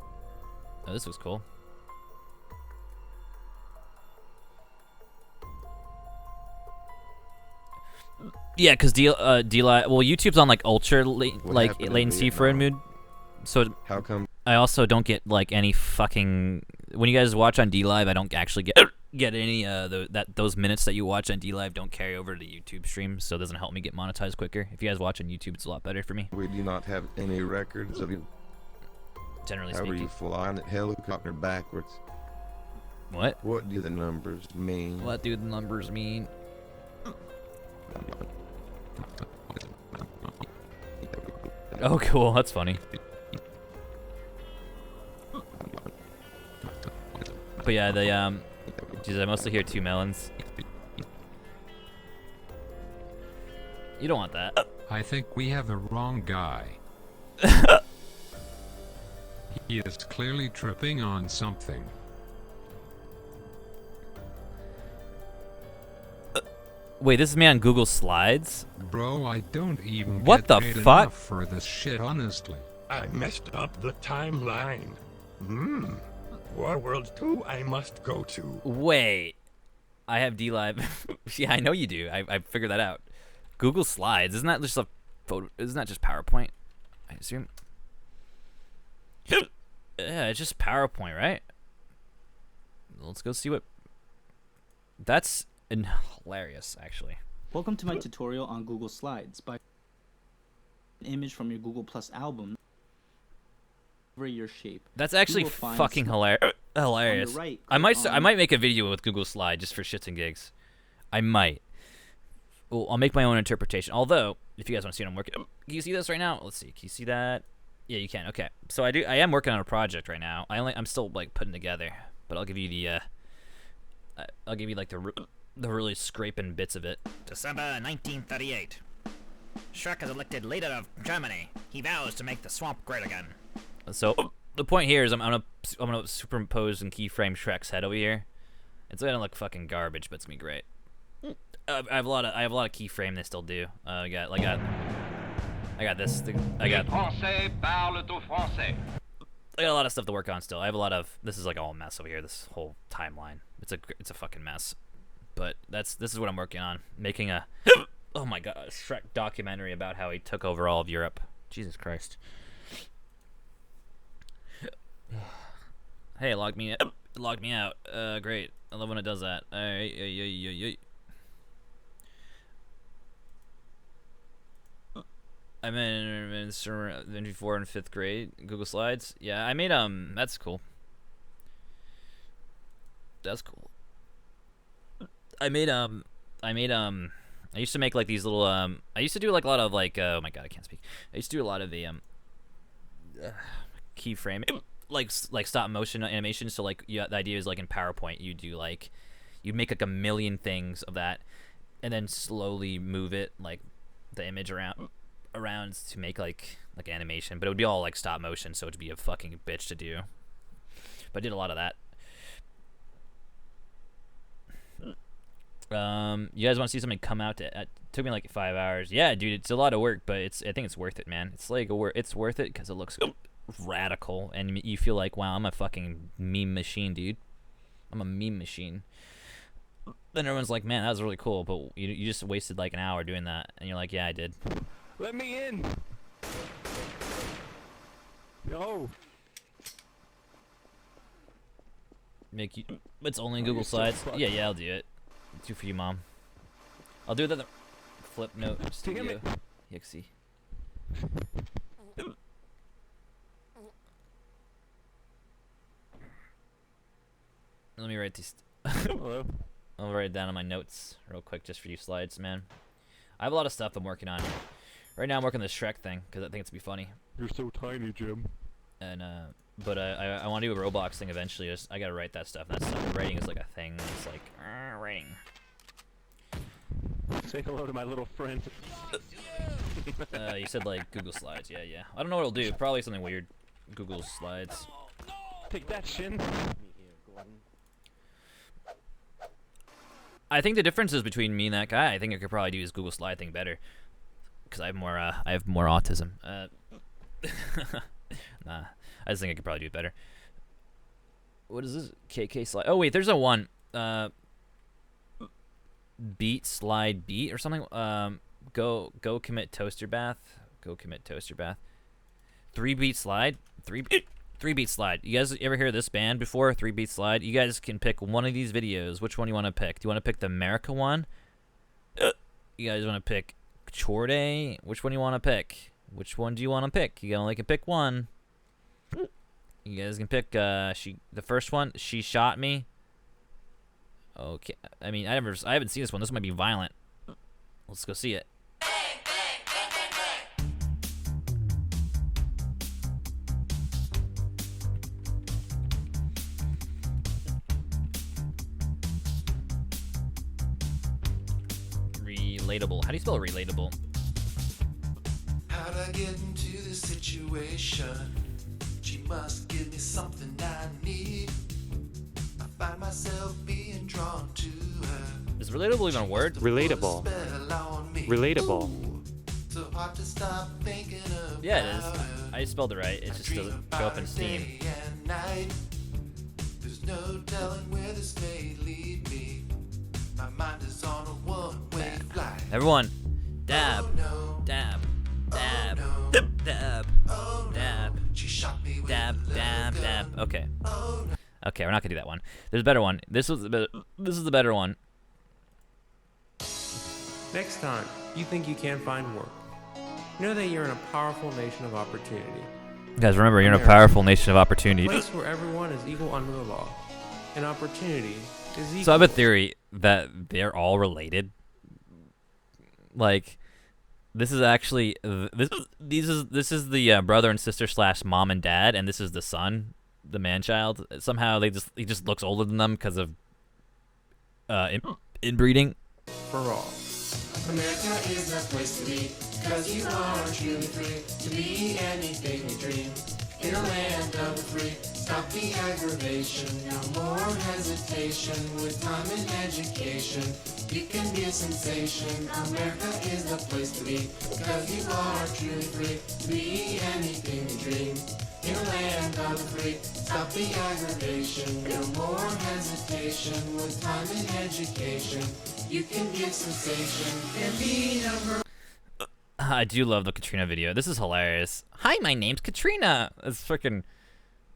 Oh, this looks cool. Yeah, because well, YouTube's on like ultra latency for a mood, so how come I also don't get like any fucking when you guys watch on DLive, I don't actually get any those minutes that you watch on DLive don't carry over to the YouTube stream, so it doesn't help me get monetized quicker. If you guys watch on YouTube, it's a lot better for me. We do not have any records of you. Generally How speaking. are you flying a helicopter backwards? What? What do the numbers mean? What do the numbers mean? Oh, cool. That's funny. But yeah, geez, I mostly hear 2 melons. You don't want that. I think we have the wrong guy. He is clearly tripping on something. Wait, this is me on Google Slides? Bro, I don't even What get the paid fuck? enough for this shit, honestly. I messed up the timeline. War World 2 I must go to. Wait. I have DLive. Yeah, I know you do. I figured that out. Google Slides. Isn't that just a photo? Isn't that just PowerPoint? I assume. Yeah, it's just PowerPoint, right? Let's go see what... That's hilarious, actually. Welcome to my tutorial on Google Slides. By an image from your Google Plus album over your shape. That's actually fucking hilarious. right, I might make a video with Google Slide just for shits and gigs. I might. Well, I'll make my own interpretation. Although, if you guys want to see what I'm working, can you see this right now? Let's see. Can you see that? Yeah, you can. Okay. So I am working on a project right now. I'm still like putting together, but I'll give you the like the really scraping bits of it. December 1938. Shrek is elected leader of Germany. He vows to make the swamp great again. So the point here is I'm gonna superimpose and keyframe Shrek's head over here. It's gonna look fucking garbage, but it's gonna be great. I have a lot of keyframe they still do. I got this. I got a lot of stuff to work on still. I have a lot of. This is like all a mess over here. This whole timeline. It's a fucking mess. But this is what I'm working on. Making a oh my god, a Shrek documentary about how he took over all of Europe. Jesus Christ. Hey, it logged me out. Great. I love when it does that. Alright, I'm in 4 and 5th grade. Google Slides. Yeah, I made that's cool. That's cool. I used to make like these little I used to do like a lot of like oh my god, I can't speak. I used to do a lot of the keyframe like stop motion animation. So like the idea is like in PowerPoint you do like you'd make like a million things of that and then slowly move it like the image around to make like animation, but it would be all like stop motion, so it'd be a fucking bitch to do. But I did a lot of that. You guys want to see something come out? It took me like 5 hours. Yeah, dude, it's a lot of work, but I think it's worth it, man. It's like it's worth it because it looks radical, and you feel like, wow, I'm a fucking meme machine, dude. I'm a meme machine. Then everyone's like, man, that was really cool, but you just wasted like an hour doing that, and you're like, yeah, I did. Let me in. No. It's only Google Slides. Yeah, I'll do it. Do for you, Mom. I'll do the flip note studio. Yixie. Let me write these. Hello. I'll write it down on my notes real quick just for you slides, man. I have a lot of stuff I'm working on. Right now I'm working on this Shrek thing because I think it's gonna be funny. You're so tiny, Jim. And but I want to do a Roblox thing eventually. I gotta write that stuff. That stuff. Writing is like a thing. It's like writing. Say hello to my little friend. You said like Google Slides. Yeah. I don't know what it'll do. Probably something weird. Google Slides. Take that, Shin. I think the difference is between me and that guy. I think I could probably do his Google Slide thing better, because I have more autism. Nah, I just think I could probably do it better. What is this? KK Slide. Oh wait, there's a one. Beat Slide Beat or something. Go commit toaster bath. Go commit toaster bath. 3-beat slide. 3-beat slide. You guys ever hear this band before? 3-beat slide. You guys can pick one of these videos. Which one you want to pick? Do you want to pick the America one? You guys want to pick Chore Day? Which one do you want to pick? Which one do you want to pick? You only can pick one. You guys can pick the first one. She Shot Me. Okay. I mean, I haven't seen this one. This might be violent. Let's go see it. Relatable. How do you spell relatable? How'd I get into this situation? She must give me something I need. I find myself being drawn to her. Is relatable even a word? Relatable. Relatable. Yeah, it is. I spelled it right. It just doesn't show up in Steam. There's no telling where this may lead me. My mind is on a one-way flight. Everyone, dab, dab, dab, dab, dab, dab, dab, dab. Okay. Okay, we're not gonna do that one. There's a better one. This is the better one. Next time, you think you can't find work. Know that you're in a powerful nation of opportunity. Guys, remember, you're in a powerful nation of opportunity. A place where everyone is equal under the law. And opportunity is equal. So I have a theory that they're all related. Like, this is actually this is the brother and sister / mom and dad, and this is the son, the man child. Somehow he just looks older than them because of inbreeding. For all. America is the place to be, 'cause you are truly free to be anything you dream. In a land of the free, stop the aggravation, no more hesitation. With time and education, you can be a sensation. America is the place to be, 'cause you are truly free to be anything you dream. In a land of the free, stop the aggravation, no more hesitation. With time and education, you can be a sensation and be number. I do love the Katrina video. This is hilarious. Hi, my name's Katrina. It's freaking.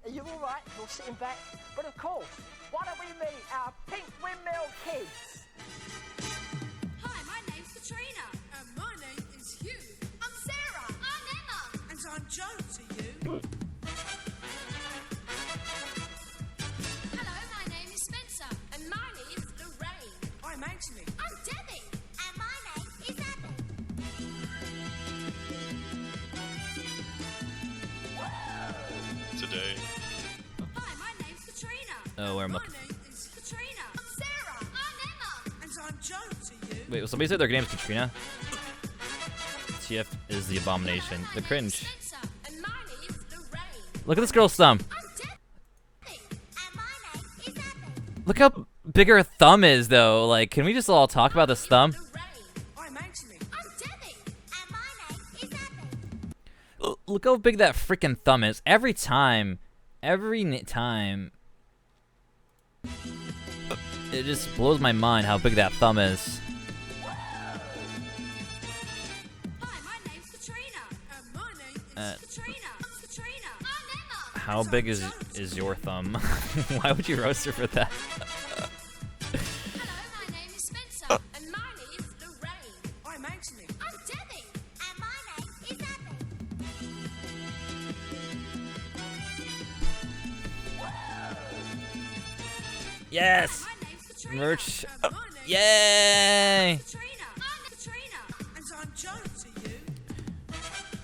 Are you alright? You're sitting back? But of course, why don't we meet our pink windmill kids? Hi, my name's Katrina. And my name is Hugh. I'm Sarah. I'm Emma. And I'm Joe to you. Hello, my name is Spencer. And mine is Lorraine. I'm Anthony. I'm Debbie. And my name is Abby. Today. Hi, my name's Katrina. Oh, where am I? My name is Katrina. I'm Sarah. I'm Emma. And I'm Joe to you. Wait, somebody said their name's Katrina? TF is the abomination. The cringe. And mine is Lorraine. Look at this girl's thumb. Look how big her thumb is, though. Like, can we just all talk about this thumb? I'm Anthony. I'm Debbie. And my name is Abby. Look how big that freaking thumb is. Every time, it just blows my mind how big that thumb is. Hi, my name's Katrina. And my name is Katrina. I'm Katrina. I'm Emma. How big is your thumb? Why would you roast her for that? Hello, my name is Spencer. And mine is Lorraine. I'm Anthony. I'm Debbie. And my name is Abby. Yes! Merch. Yay!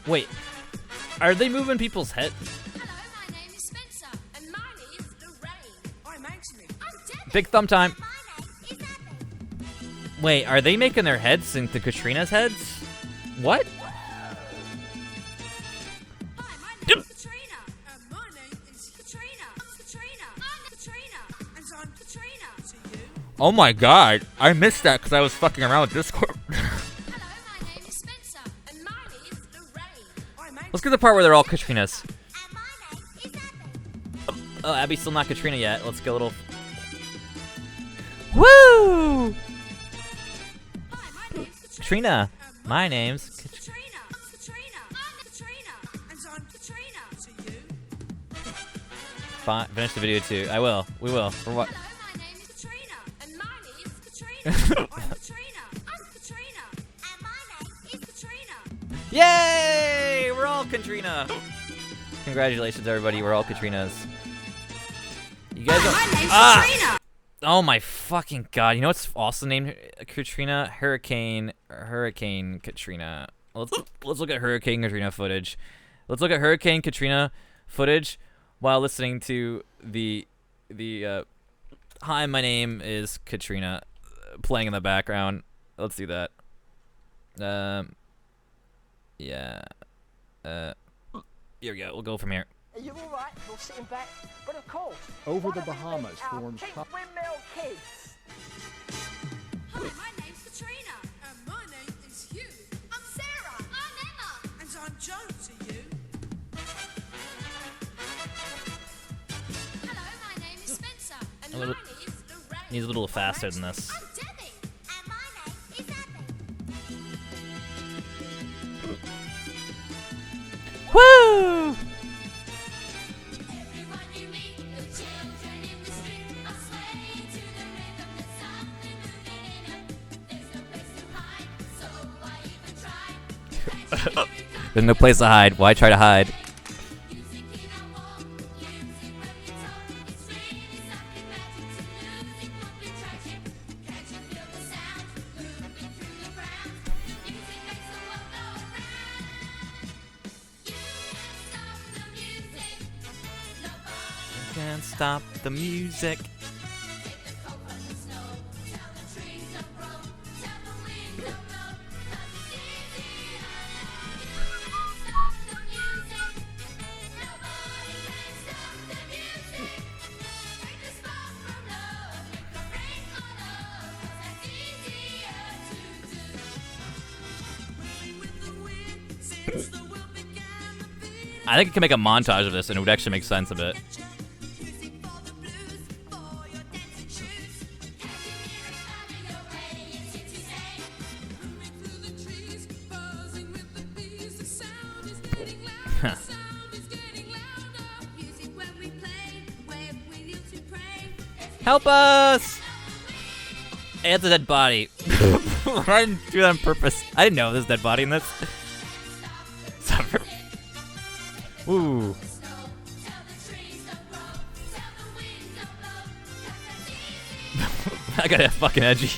Wait, are they moving people's head? Big thumb time. Wait, are they making their heads sync to Katrina's heads? What? Oh my god, I missed that because I was fucking around with Discord. Let's get the part where they're all Katrinas. Oh, Abby's still not Katrina yet. Let's get a little... Woo! Katrina, my name's... Fine, finish the video too. I will. We will. For what? Yay! We're all Katrina. Congratulations, everybody. We're all Katrinas. You guys don't... My name's Katrina. Oh my fucking god. You know what's also named Katrina? Hurricane Katrina. Let's look at Hurricane Katrina footage. Let's look at Hurricane Katrina footage while listening to the Hi, my name is Katrina playing in the background. Let's do that. Yeah. Here we go. We'll go from here. Are you alright? You're sitting back? But of course. Over why the don't we Bahamas meet our forms pink top. windmill kids? My name's Katrina. And my name is Hugh. I'm Sarah. I'm Emma. And I'm Joan to you. Hello, my name is Spencer. And A little, mine is Lorraine. he's a little faster than this. I'm Debbie. And my name is Abby. Woo! Everyone you meet, the children in the street are swaying to the rhythm. There's something moving in 'em. There's no place to hide, so why even try? There's no place to hide. Why try to hide? Can't stop the music. I think I can make a montage of this and it would actually make sense of it. Huh. Help us! Hey, it's a dead body. I didn't do that on purpose. I didn't know there's a dead body in this. Suffer. Ooh. I got fucking edgy.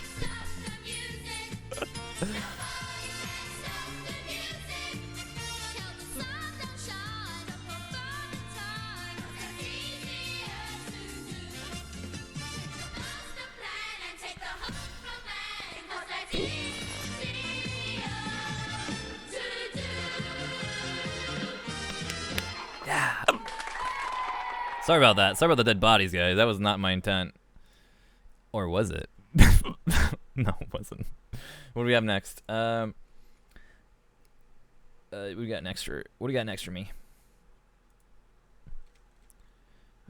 Yeah. Sorry about that. Sorry about the dead bodies, guys. That was not my intent. Or was it? No, it wasn't. What do we have next? What do we got next for? What do you got next for me?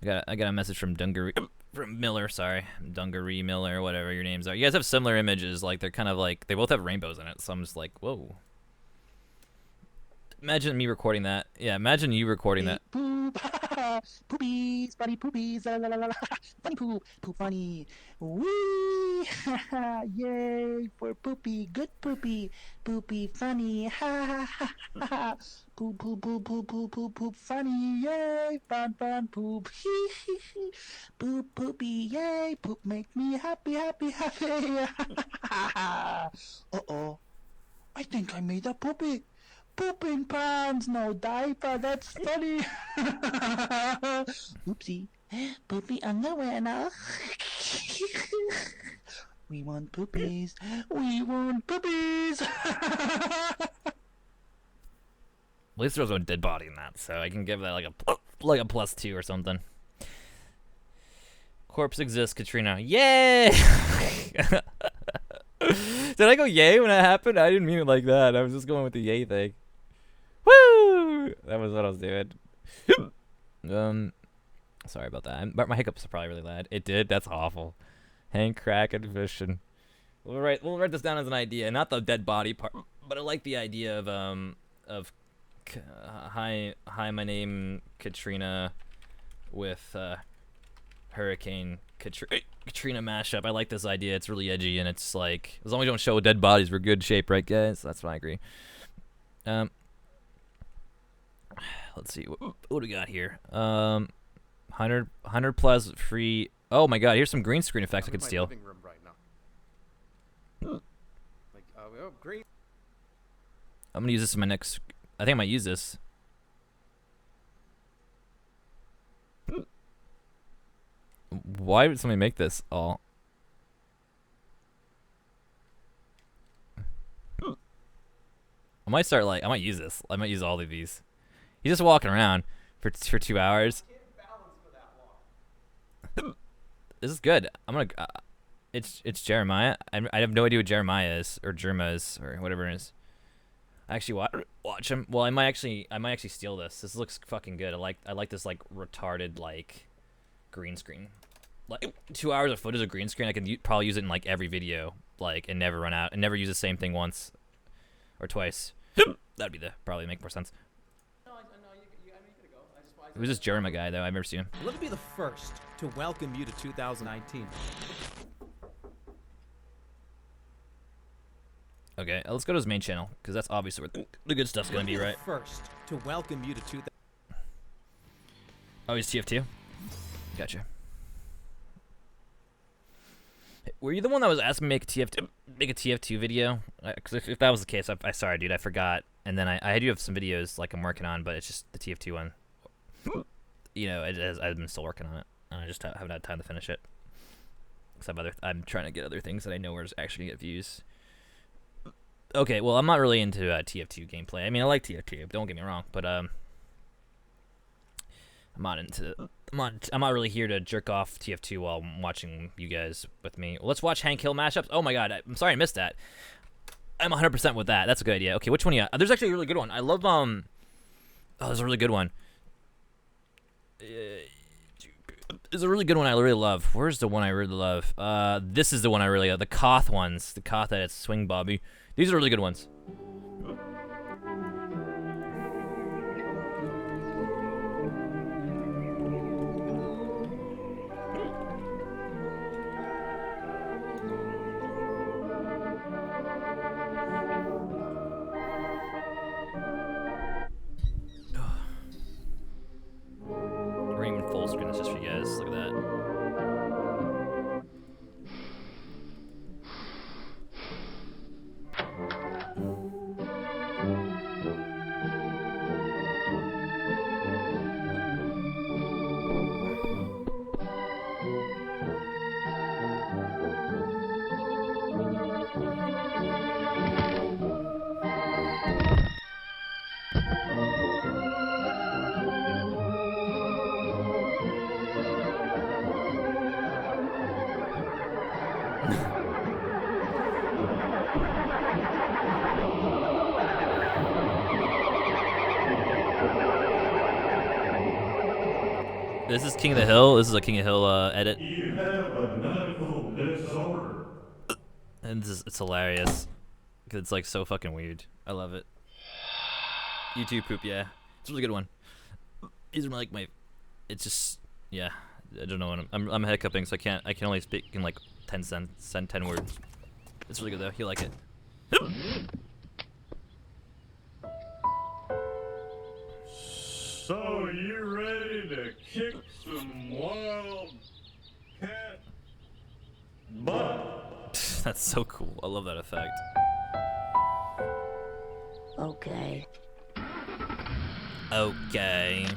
I got a message from Dungaree, from Miller. Sorry, Dungaree Miller, whatever your names are. You guys have similar images. Like they're kind of like they both have rainbows in it. So I'm just like, whoa. Imagine me recording that. Yeah, imagine you recording that. Poop, poopies, funny poopies, la la la la la, funny poop, poop funny, wee, yay for poopy, good poopy, poopy funny, ha ha ha ha, poop poop poop poop poop poop poop funny, yay, fun fun poop, hee hee hee, poop poopy, yay, poop make me happy happy happy, uh-oh, I think I made a poopy. Pooping pants, no diaper, that's funny. Oopsie. Poopy underwear now. We want poopies. We want poopies. At least there was no dead body in that, so I can give that like a +2 or something. Corpse exists, Katrina. Yay! Did I go yay when that happened? I didn't mean it like that. I was just going with the yay thing. Woo! That was what I was doing. Sorry about that. My hiccups are probably really loud. It did. That's awful. Hang, crack, and fishing. We'll write this down as an idea, not the dead body part, but I like the idea of hi, my name Katrina with Hurricane Katrina mashup. I like this idea. It's really edgy, and it's like as long as you don't show dead bodies, we're good shape, right, guys? That's what I agree. Let's see what do we got here. 100 plus free. Oh my God! Here's some green screen effects I could steal. Living room right now. Like, oh, green. I'm gonna use this in my next. I think I might use this. Why would somebody make this all? I might start like I might use this. I might use all of these. He's just walking around for 2 hours. This is good. I'm gonna. It's Jeremiah. I have no idea what Jeremiah is or Jerma is or whatever it is. I actually watch him. Well, I might actually steal this. This looks fucking good. I like this like retarded like green screen. Like 2 hours of footage of green screen. I can probably use it in like every video, like, and never run out and never use the same thing once or twice. That'd be probably make more sense. Who's this Jeremiah guy though? I've never seen him. Let me be the first to welcome you to 2019. Okay, let's go to his main channel because that's obviously where the good stuff's gonna be, right? First to welcome you to 2000. Oh, he's TF2. Gotcha. Hey, were you the one that was asking me to make a TF2 video? Because if that was the case, I sorry, dude, I forgot. And then I do have some videos like I'm working on, but it's just the TF2 one. You know, I've been still working on it, and I just haven't had time to finish it. Because I'm trying to get other things that I know are actually gonna get views. Okay, well, I'm not really into TF2 gameplay. I mean, I like TF2. Don't get me wrong, but I'm not really here to jerk off TF2 while I'm watching you guys with me. Well, let's watch Hank Hill mashups. Oh my god, I'm sorry I missed that. I'm 100% with that. That's a good idea. Okay, which one you got? There's actually a really good one. I love oh, there's a really good one. There's a really good one I really love. Where's the one I really love? This is the one I really love. The Koth ones. The Koth at its Swing Bobby. These are really good ones. We're even full screen this just for you guys. Look at that. This is King of the Hill. This is a King of the Hill edit. You have a medical disorder. And it's hilarious. Cause it's like so fucking weird. I love it. YouTube poop, yeah. It's a really good one. These are like my, it's just, yeah. I don't know what I'm hiccuping, so I can only speak in like 10 words. It's really good though. You like it. So you ready to kick some wild cat butt? That's so cool. I love that effect. Okay. Okay.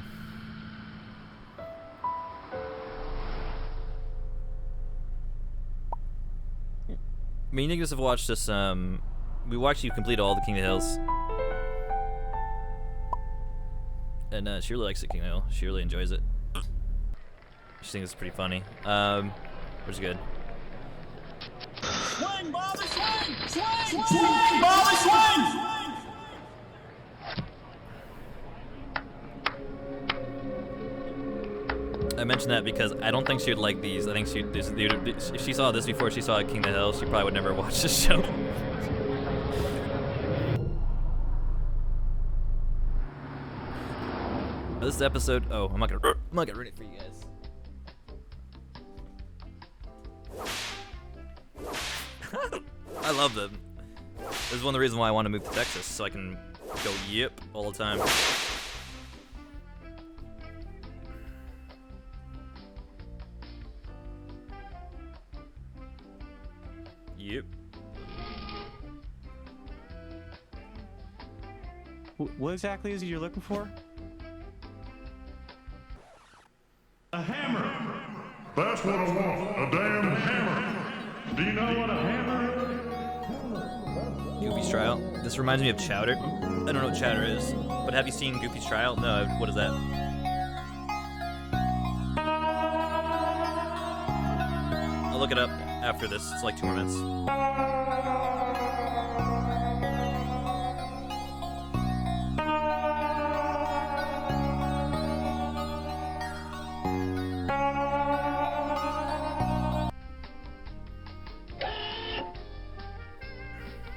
Me and Nicholas have watched this, we watched you complete all the King of the Hills. And she really likes it, King of the Hill. She really enjoys it. She thinks it's pretty funny. Which is good. Swing, Bobby, swing! Swing! Swing, Bobby, swing! I mentioned that because I don't think she would like these. I think if she saw this before she saw King of the Hill, she probably would never watch this show. This episode. Oh, I'm not gonna read it for you guys. I love them. This is one of the reasons why I want to move to Texas, so I can go yip all the time. Yep. What exactly is it you're looking for? A hammer! That's what I want, a damn hammer! Do you know what a hammer is? Goofy's Trial. This reminds me of Chowder. I don't know what Chowder is, but have you seen Goofy's Trial? No, what is that? I'll look it up after this. It's like 2 more minutes.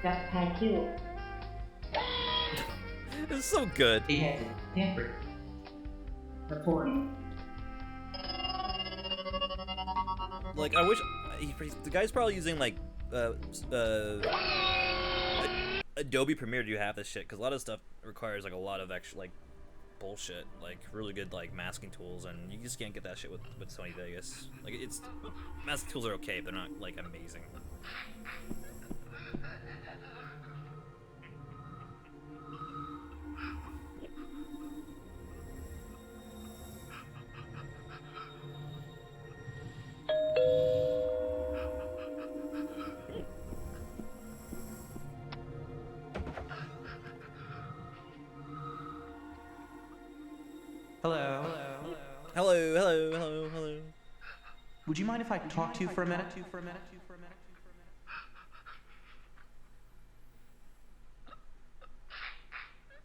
That's kind of cute. It's so good. He has a temper. Reporting. Like, I wish the guy's probably using like Adobe Premiere to do half this shit, because a lot of stuff requires like a lot of actual like bullshit, like really good like masking tools, and you just can't get that shit with Sony Vegas. Like, it's masking tools are okay, but they're not like amazing. Hello. Hello. Would you mind if I talk to you for a minute?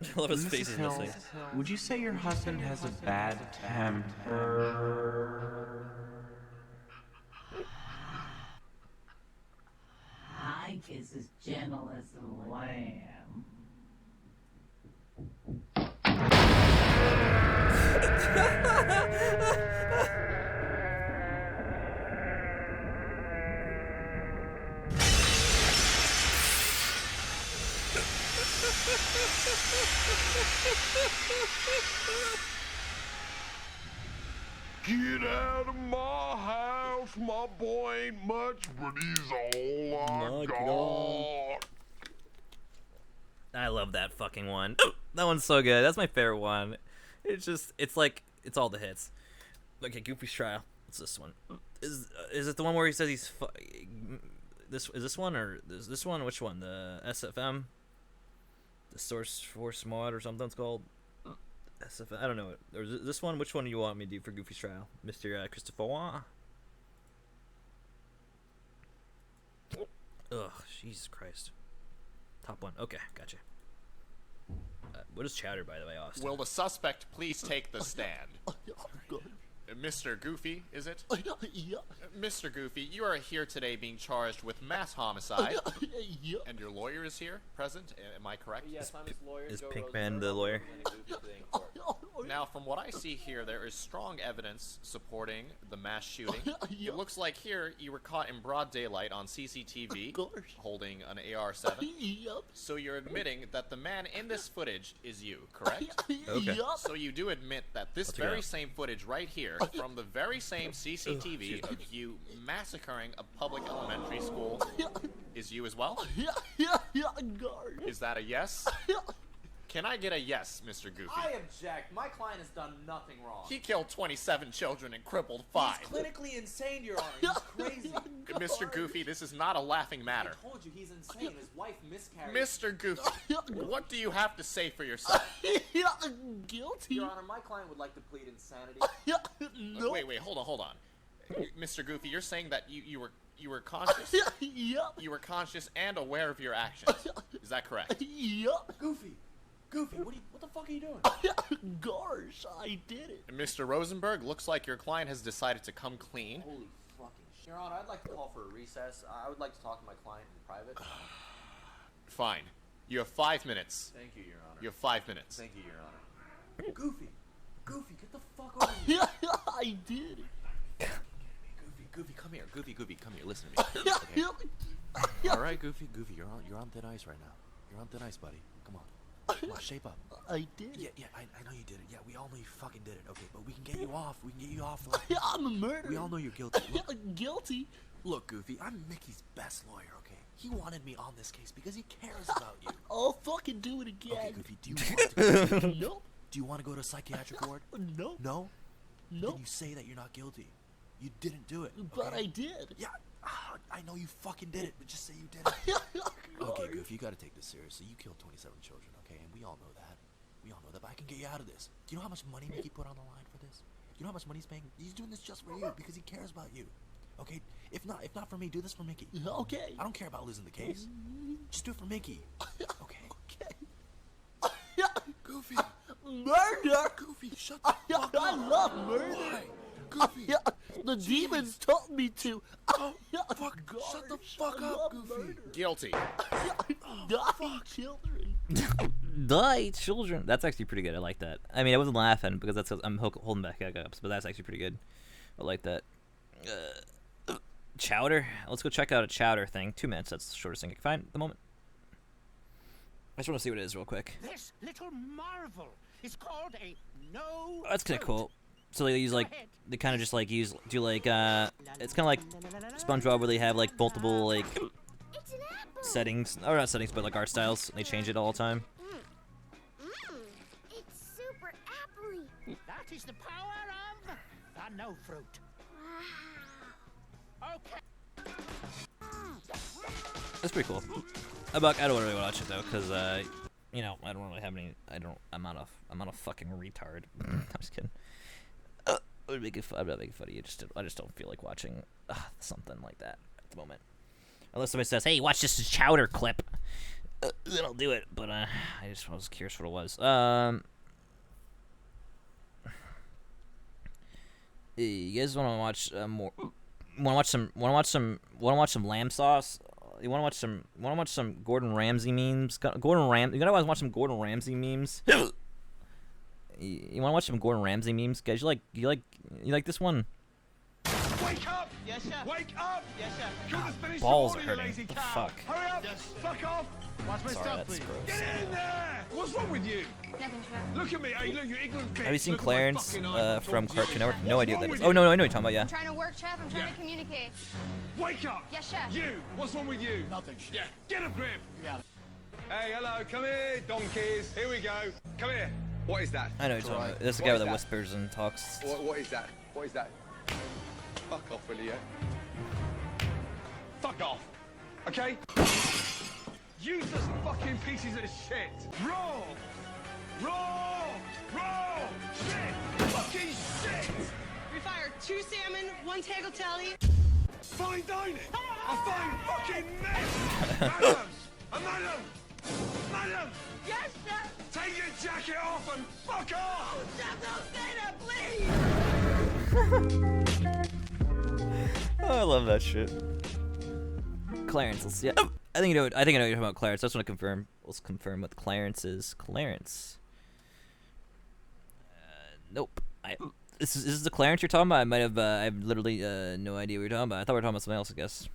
I love his Mrs. face is Hill, missing. would you say your husband has a bad temper? Ike is as gentle as a lamb. Get out of my house, my boy ain't much, but he's all I got. I love that fucking one. That one's so good. That's my favorite one. It's just, it's like, it's all the hits. Okay, Goofy's Trial. What's this one? Is it the one where he says he's is this one, or is this one? Which one? The SFM? The Source Force Mod or something it's called? SFM? I don't know. Or is this one? Which one do you want me to do for Goofy's Trial? Mr. Christopher? Ugh, Jesus Christ. Top one. Okay, gotcha. What is Chowder, by the way, Austin? Will the suspect please take the stand? Mr. Goofy, is it? Yeah. Mr. Goofy, you are here today being charged with mass homicide. Yeah. And your lawyer is here, present. Am I correct? Yes, I'm his lawyer. Is Pinkman the lawyer? Now, from what I see here, there is strong evidence supporting the mass shooting. It looks like here you were caught in broad daylight on CCTV holding an AR-7. Yep. So you're admitting that the man in this footage is you, correct? Okay. Yep. So you do admit that this I'll check it very out. same footage right here, from the very same CCTV of you massacring a public elementary school, is you as well? Yeah, guard. Is that a yes? Can I get a yes, Mr. Goofy? I object. My client has done nothing wrong. He killed 27 children and crippled 5. He's clinically insane, Your Honor. He's crazy. Mr. Goofy, this is not a laughing matter. I told you he's insane. His wife miscarried. Mr. Goofy, what do you have to say for yourself? Guilty. Your Honor, my client would like to plead insanity. No. Wait, hold on. Mr. Goofy, you're saying that you were conscious? Yep. You were conscious and aware of your actions. Is that correct? Yep. Goofy, what the fuck are you doing? Gosh, I did it. Mr. Rosenberg, looks like your client has decided to come clean. Holy fucking shit. Your Honor, I'd like to call for a recess. I would like to talk to my client in private. Fine. You have 5 minutes. Thank you, Your Honor. You have 5 minutes. Thank you, Your Honor. Goofy, get the fuck over here. I did it. Goofy, come here. Goofy, come here. Listen to me. Okay. All right, Goofy, you're on thin ice right now. You're on thin ice, buddy. Come on. Come on, shape up. I did it. Yeah, I know you did it. Yeah, we all know you fucking did it. Okay, but we can get you off. We can get you off. Like, I'm a murderer. we all know you're guilty. Guilty. Look, Goofy, I'm Mickey's best lawyer, okay? He wanted me on this case because he cares about you. I'll fucking do it again. Okay, Goofy, do you want to Nope. Do you want to go to a psychiatric ward? No. No? No. Then you say that you're not guilty. You didn't do it. But okay? I did. Yeah, I know you fucking did it, but just say you did it. Okay, Goofy, you gotta take this seriously. You killed 27 children, okay? And we all know that. But I can get you out of this. Do you know how much money Mickey put on the line for this? Do you know how much money he's paying? He's doing this just for you because he cares about you. Okay? If not for me, do this for Mickey. Okay. I don't care about losing the case. Just do it for Mickey. Okay. Goofy. Murder. Goofy, shut the fuck up. I love murder. Why? Goofy. The demons taught me to. Oh, fuck. Shut the fuck up, Goofy. Guilty. Die, children. Die, children. That's actually pretty good. I like that. I mean, I wasn't laughing because that's I'm holding back hiccups, but that's actually pretty good. I like that. Chowder. Let's go check out a chowder thing. 2 minutes. That's the shortest thing I can find at the moment. I just want to see what it is real quick. This little marvel is called a no. Oh, that's kind of cool. So they use like they kind of just like do like it's kind of like SpongeBob where they have like multiple like settings, or not settings, but like art styles. They change it all the time. It's super appley. That is the power of the no fruit. Okay. That's pretty cool. I don't really watch it though, cause you know, I don't really have any. I'm not a fucking retard. I'm just kidding. I'm not making fun of you. I just don't feel like watching something like that at the moment. Unless somebody says, "Hey, watch this chowder clip," then I'll do it. But I just was curious what it was. You guys want to watch more? Want to watch some lamb sauce? You want to watch some Gordon Ramsay memes? You gotta watch some Gordon Ramsay memes. You want to watch some Gordon Ramsay memes, guys? You like this one? Wake up! Yes, sir. Wake up! Yes, sir. Couldn't finish Balls the are order, you hurting. lazy The cow. fuck? Hurry up! Fuck off! Watch my Sorry, stuff, that's please. gross. Get in there! What's wrong with you? Nothing, Trev. Look at me, hey, look, you ignorant bitch. Have you seen Look at my Clarence fucking eyes, I'm from talking to Cartoon you. Network? No idea what that What's is. wrong Oh no, I know what you're talking about. I'm Yeah. trying to work, Trev. I'm trying Yeah. to communicate. Wake up! Yes, chef. You! What's wrong with you? Nothing. Yeah, get a grip! You got it. Hey, hello, come here, donkeys. Here we go. Come here. What is that? I know what you're talking about. There's a What guy is that that? whispers and talks. What is that? What is that? Fuck off, will you? Fuck off. Okay? Useless fucking pieces of shit. Raw! Raw! Raw! Shit! Fucking shit! We fired 2 salmon, 1 tagliatelle. Fine dining! A fine fucking mess! Madam! Madam! Madam! Yes, chef. Take your jacket off and fuck off! Chef, don't say that, please. Oh, I love that shit. Clarence, let's see. Oh, I think I know what you're talking about, Clarence. I just want to confirm. Let's confirm what Clarence is. Clarence. Nope. This is the Clarence you're talking about? I have literally no idea what you're talking about. I thought we were talking about something else, I guess.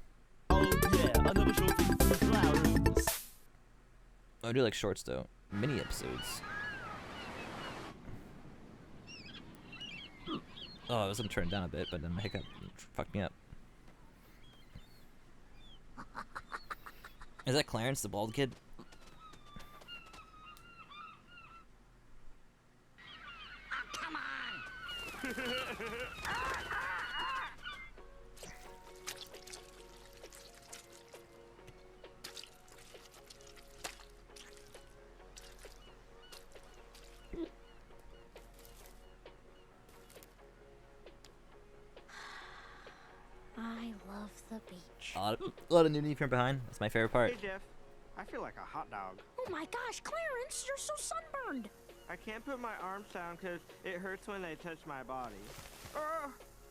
Oh yeah, another short thing for Clarence. I do like shorts though. Mini episodes. Oh, I was gonna turn it down a bit, but then the hiccup fucked me up. Is that Clarence, the bald kid? Come on. I love the beach. A lot of nudity from behind. That's my favorite part. Hey, Jeff. I feel like a hot dog. Oh my gosh, Clarence, you're so sunburned. I can't put my arms down because it hurts when they touch my body.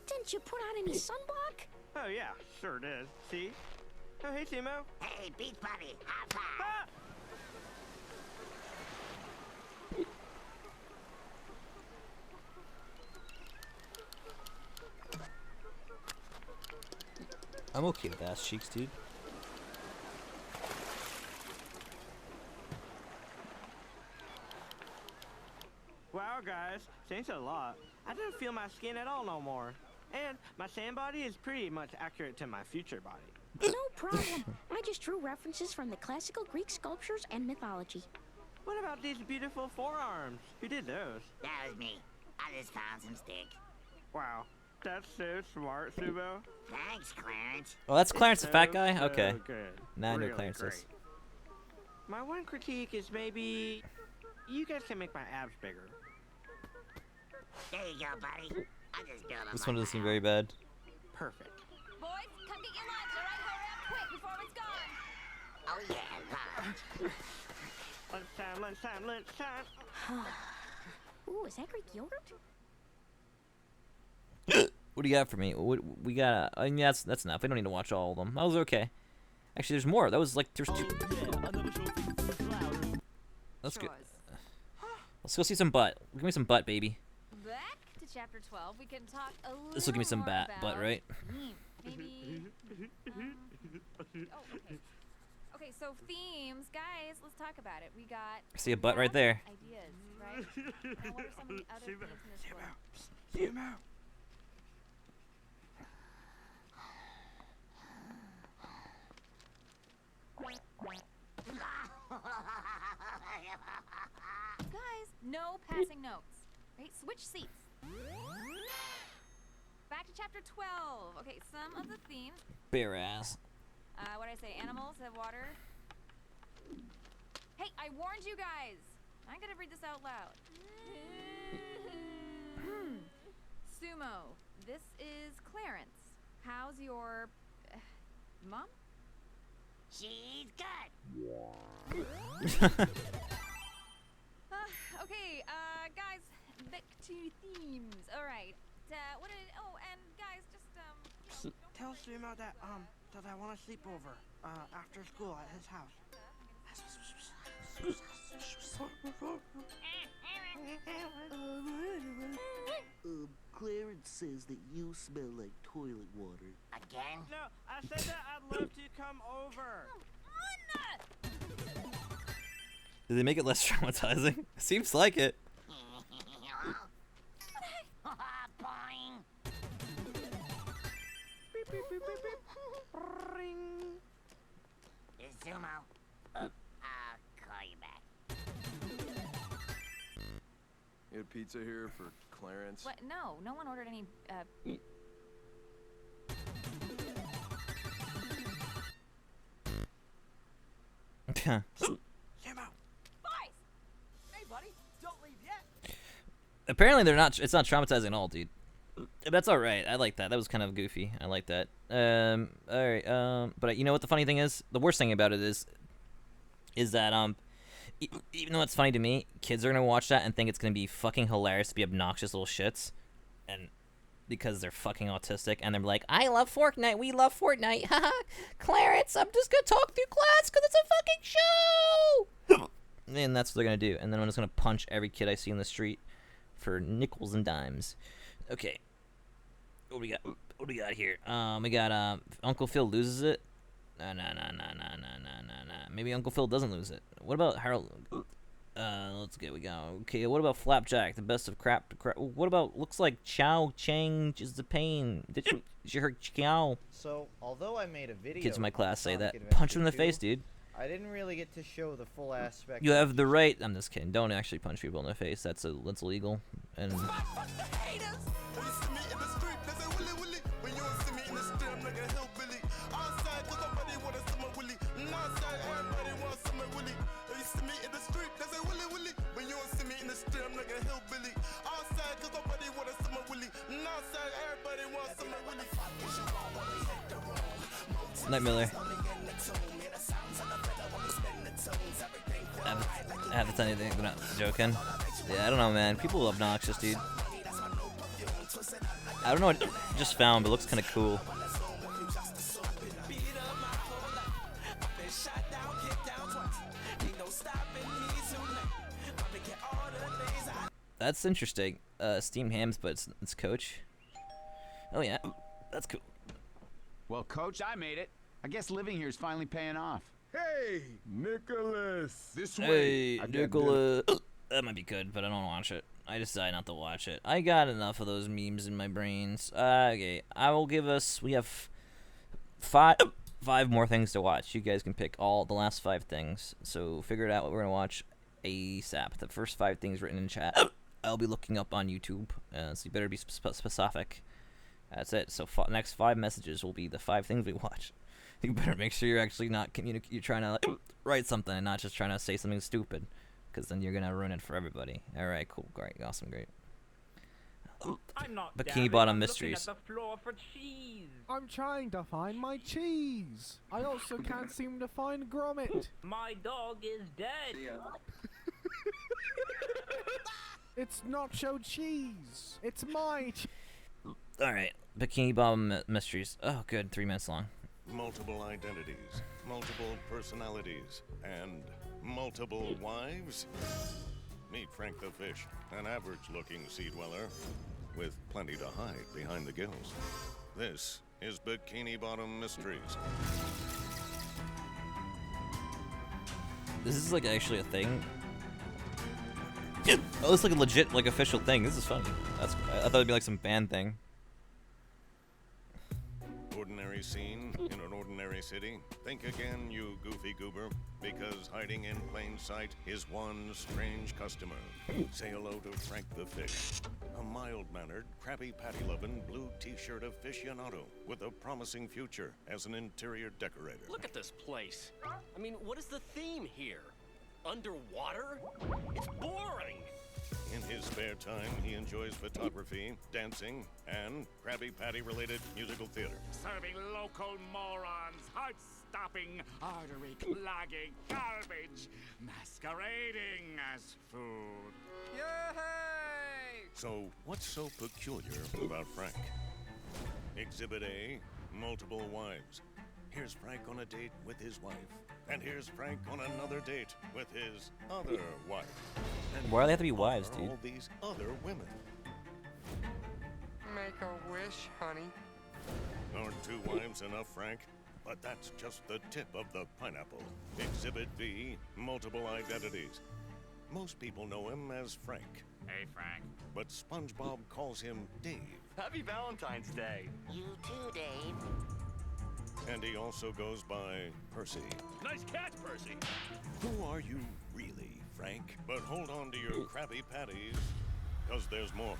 Didn't you put on any sunblock? Oh, yeah, sure did. See? Oh, hey, Timo. Hey, beach buddy, high five. I'm okay with ass cheeks, dude. Wow, guys, thanks a lot. I don't feel my skin at all no more. And my sand body is pretty much accurate to my future body. No problem. I just drew references from the classical Greek sculptures and mythology. What about these beautiful forearms? Who did those? That was me. I just found some stick. Wow, that's so smart, Subo. Thanks, Clarence. Oh, that's Clarence, the fat guy? So Okay. good. Now I know Really Clarence great. is. My one critique is maybe you guys can make my abs bigger. There you go, buddy. I just built up This my one doesn't seem very bad. Perfect. Boys, come get your lunch, alright? Hurry up quick before it's gone. Oh yeah. Lunchtime, lunchtime. Ooh, is that Greek yogurt? What do you got for me? We got? I mean, that's enough. We don't need to watch all of them. That was okay. Actually, there's more. That was like there's two. Let's go. Let's go see some butt. Give me some butt, baby. Back to chapter 12. We can talk a little This will give me some more butt, about right? Maybe. Oh, okay. Okay, so themes, guys. Let's talk about it. We got. See a butt right there. Ideas, right? Now, what are some of the other themes in this book? Zoom out. Guys, no passing notes. Right? Switch seats. Back to chapter 12. Okay, some of the themes. Bare ass. What did I say? Animals have water. Hey, I warned you guys. I'm gonna read this out loud. Sumo, this is Clarence. How's your mom? She's good. Okay, guys, back to themes. All right. What did? Oh, and guys, just Tell Sumo that I want to sleep over after school at his house. Clarence says that you smell like toilet water. Again? No, I said that I'd love to come over. Did they make it less traumatizing? Seems like it. Boing. Beep, beep, beep, beep, beep. Ring. Zoom out. I'll call you back. You had pizza here for Clarence? what? No, no one ordered any. Sumo. Boys! Hey, buddy, don't leave yet. Apparently they're not. It's not traumatizing at all, dude. That's all right. I like that. That was kind of goofy. I like that. All right. But you know what the funny thing is? The worst thing about it is that even though it's funny to me, kids are gonna watch that and think it's gonna be fucking hilarious to be obnoxious little shits, and because they're fucking autistic and they're like, I love Fortnite. We love Fortnite. Haha. Clarence, I'm just gonna talk through class because it's a fucking show. And that's what they're gonna do. And then I'm just gonna punch every kid I see in the street for nickels and dimes. Okay. What do we got? What do we got here? We got Uncle Phil loses it. Nah. Maybe Uncle Phil doesn't lose it. What about Harold? Let's get. We go. Okay. What about Flapjack? The best of crap. What about? Looks like Chow Chang is the pain. Did you hear Chow? So, although I made a video. Kids in my class say Sonic that. Adventure Punch him in the 2, face, dude. I didn't really get to show the full aspect. You have the right. I'm just kidding. Don't actually punch people in the face. That's illegal. And. Night Miller. I have to tell you anything, but not joking. Yeah, I don't know, man. People are obnoxious, dude. I don't know what I just found, but it looks kind of cool. That's interesting. Steamed hams, but it's Coach. Oh yeah, that's cool. Well, Coach, I made it. I guess living here is finally paying off. Hey, Nicholas! This way! Hey, Nicholas. That might be good, but I don't watch it. I decided not to watch it. I got enough of those memes in my brains. Okay, I will give us. We have five more things to watch. You guys can pick all the last 5 things. So figure it out what we're gonna watch ASAP. The first 5 things written in chat. I'll be looking up on YouTube. So you better be specific. That's it. So next 5 messages will be the 5 things we watch. You better make sure you're actually not you're trying to write something and not just trying to say something stupid, because then you're gonna ruin it for everybody. All right, cool, great, awesome, great. I'm not Bikini dabbing, Bottom I'm Mysteries. looking at the floor for cheese. I'm trying to find my cheese. I also can't seem to find Gromit. My dog is dead. It's nacho cheese. It's my All right, Bikini Bottom Mysteries. Oh, good, 3 minutes long. Multiple identities, multiple personalities, and multiple wives? Meet Frank the Fish, an average-looking sea dweller with plenty to hide behind the gills. This is Bikini Bottom Mysteries. This is like actually a thing. Oh, this is like a legit, like official thing. This is funny. I thought it'd be like some band thing. Ordinary scene in an ordinary city? Think again, you goofy goober, because hiding in plain sight is one strange customer. Say hello to Frank the Fish, a mild-mannered, Krabby Patty-loving, blue t-shirt aficionado with a promising future as an interior decorator. Look at this place. I mean, what is the theme here? Underwater? It's boring. In his spare time, he enjoys photography, dancing, and Krabby Patty-related musical theater. Serving local morons, heart-stopping, artery-clogging garbage, masquerading as food. Yay! So, what's so peculiar about Frank? Exhibit A, multiple wives. Here's Frank on a date with his wife. And here's Frank on another date with his other wife. And Why do they have to be wives, are dude? all these other women. Make a wish, honey. Aren't 2 wives enough, Frank? But that's just the tip of the pineapple. Exhibit B, multiple identities. Most people know him as Frank. Hey, Frank. But SpongeBob calls him Dave. Happy Valentine's Day. You too, Dave. And he also goes by Percy. Nice catch, Percy. Who are you really, Frank? But hold on to your Krabby Patties, because there's more.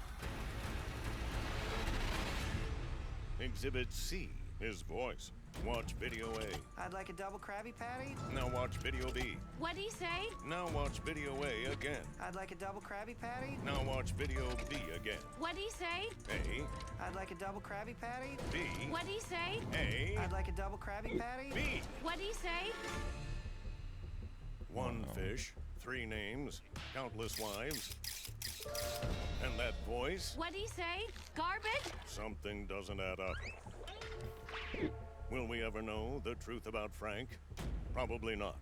Exhibit C, his voice. Watch video A. I'd like a double Krabby Patty. Now watch video B. What'd he say? Now watch video A again. I'd like a double Krabby Patty. Now watch video B again. What'd he say? A, I'd like a double Krabby Patty. B, What'd he say? A, I'd like a double Krabby Patty. B. What'd he say? 1 fish, 3 names, countless wives. And that voice? What'd he say? Garbage? Something doesn't add up. Will we ever know the truth about Frank? Probably not.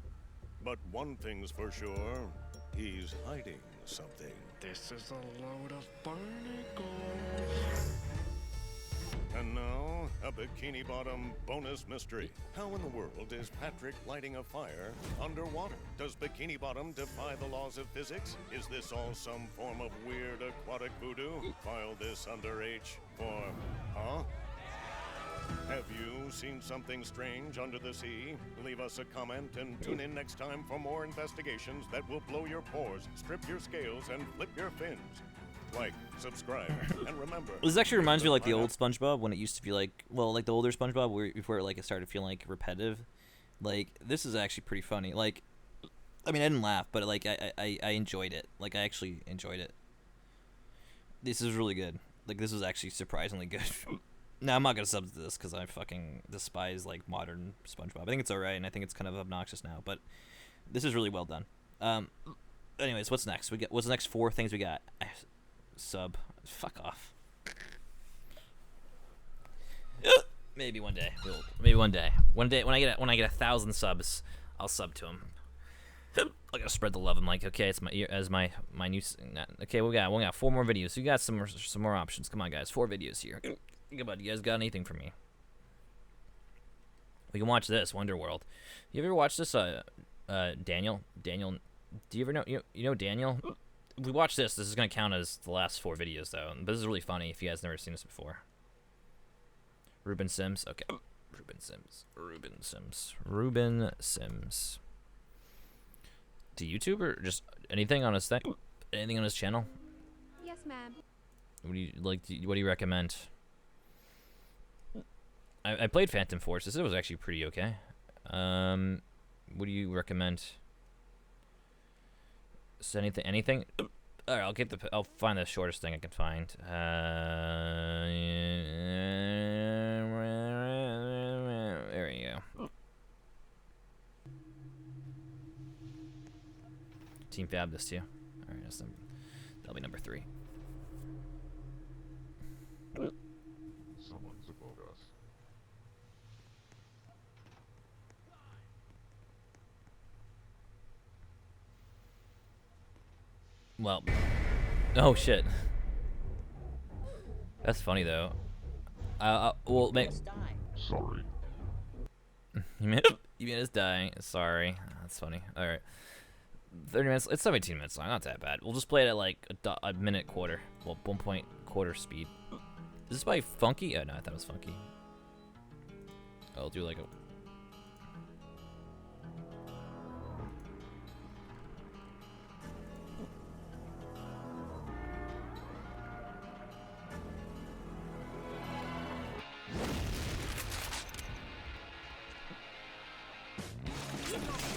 But one thing's for sure, he's hiding something. This is a load of barnacles. And now, a Bikini Bottom bonus mystery. How in the world is Patrick lighting a fire underwater? Does Bikini Bottom defy the laws of physics? Is this all some form of weird aquatic voodoo? File this under H for, huh? Have you seen something strange under the sea? Leave us a comment and tune in next time for more investigations that will blow your pores, strip your scales, and flip your fins. Like, subscribe, and remember... This actually reminds me of like the old SpongeBob when it used to be like, well, like the older SpongeBob where before like it started feeling like repetitive. Like this is actually pretty funny. Like, I mean, I didn't laugh, but like I enjoyed it. Like I actually enjoyed it. This is really good. Like this is actually surprisingly good. Now I'm not gonna sub to this because I fucking despise like modern SpongeBob. I think it's alright, and I think it's kind of obnoxious now, but this is really well done. Anyways, what's next? What's the next 4 things we got? Sub. Fuck off. Maybe one day. Maybe one day. One day when I get 1,000 subs, I'll sub to him. I gotta spread the love. I'm like, okay, it's my new. Okay, we got 4 more videos. So you got some more options. Come on, guys, 4 videos here. Think about it. You guys got anything for me? We can watch this Wonderworld. You ever watch this? Daniel. Daniel, do you ever know? You know Daniel? If we watch this. This is gonna count as the last 4 videos though. But this is really funny if you guys never seen this before. Ruben Sims. Okay. Ruben Sims. To YouTube or just anything on his thing? Anything on his channel? Yes, ma'am. What do you like? What do you recommend? I played Phantom Force. This was actually pretty okay. What do you recommend? Anything? All right, I'll find the shortest thing I can find. There you go. Team Fab this too. All right, that'll be number 3. Someone's above us. Well, oh shit. That's funny though. Well, Sorry. you made us die. Sorry. That's funny. All right. 30 minutes. It's 17 minutes long. Not that bad. We'll just play it at like a minute quarter. Well, 1.25 speed. Is this by Funky? Oh no, I thought it was Funky. I'll do like a.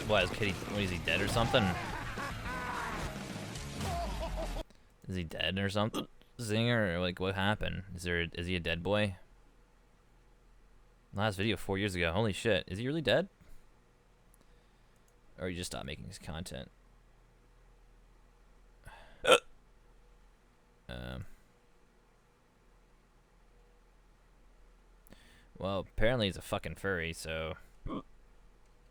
What is Kitty? What is he dead or something? Is he dead or something? Zinger, or like what happened? Is he a dead boy? Last video 4 years ago. Holy shit! Is he really dead? Or he just stopped making his content? Well, apparently he's a fucking furry, so.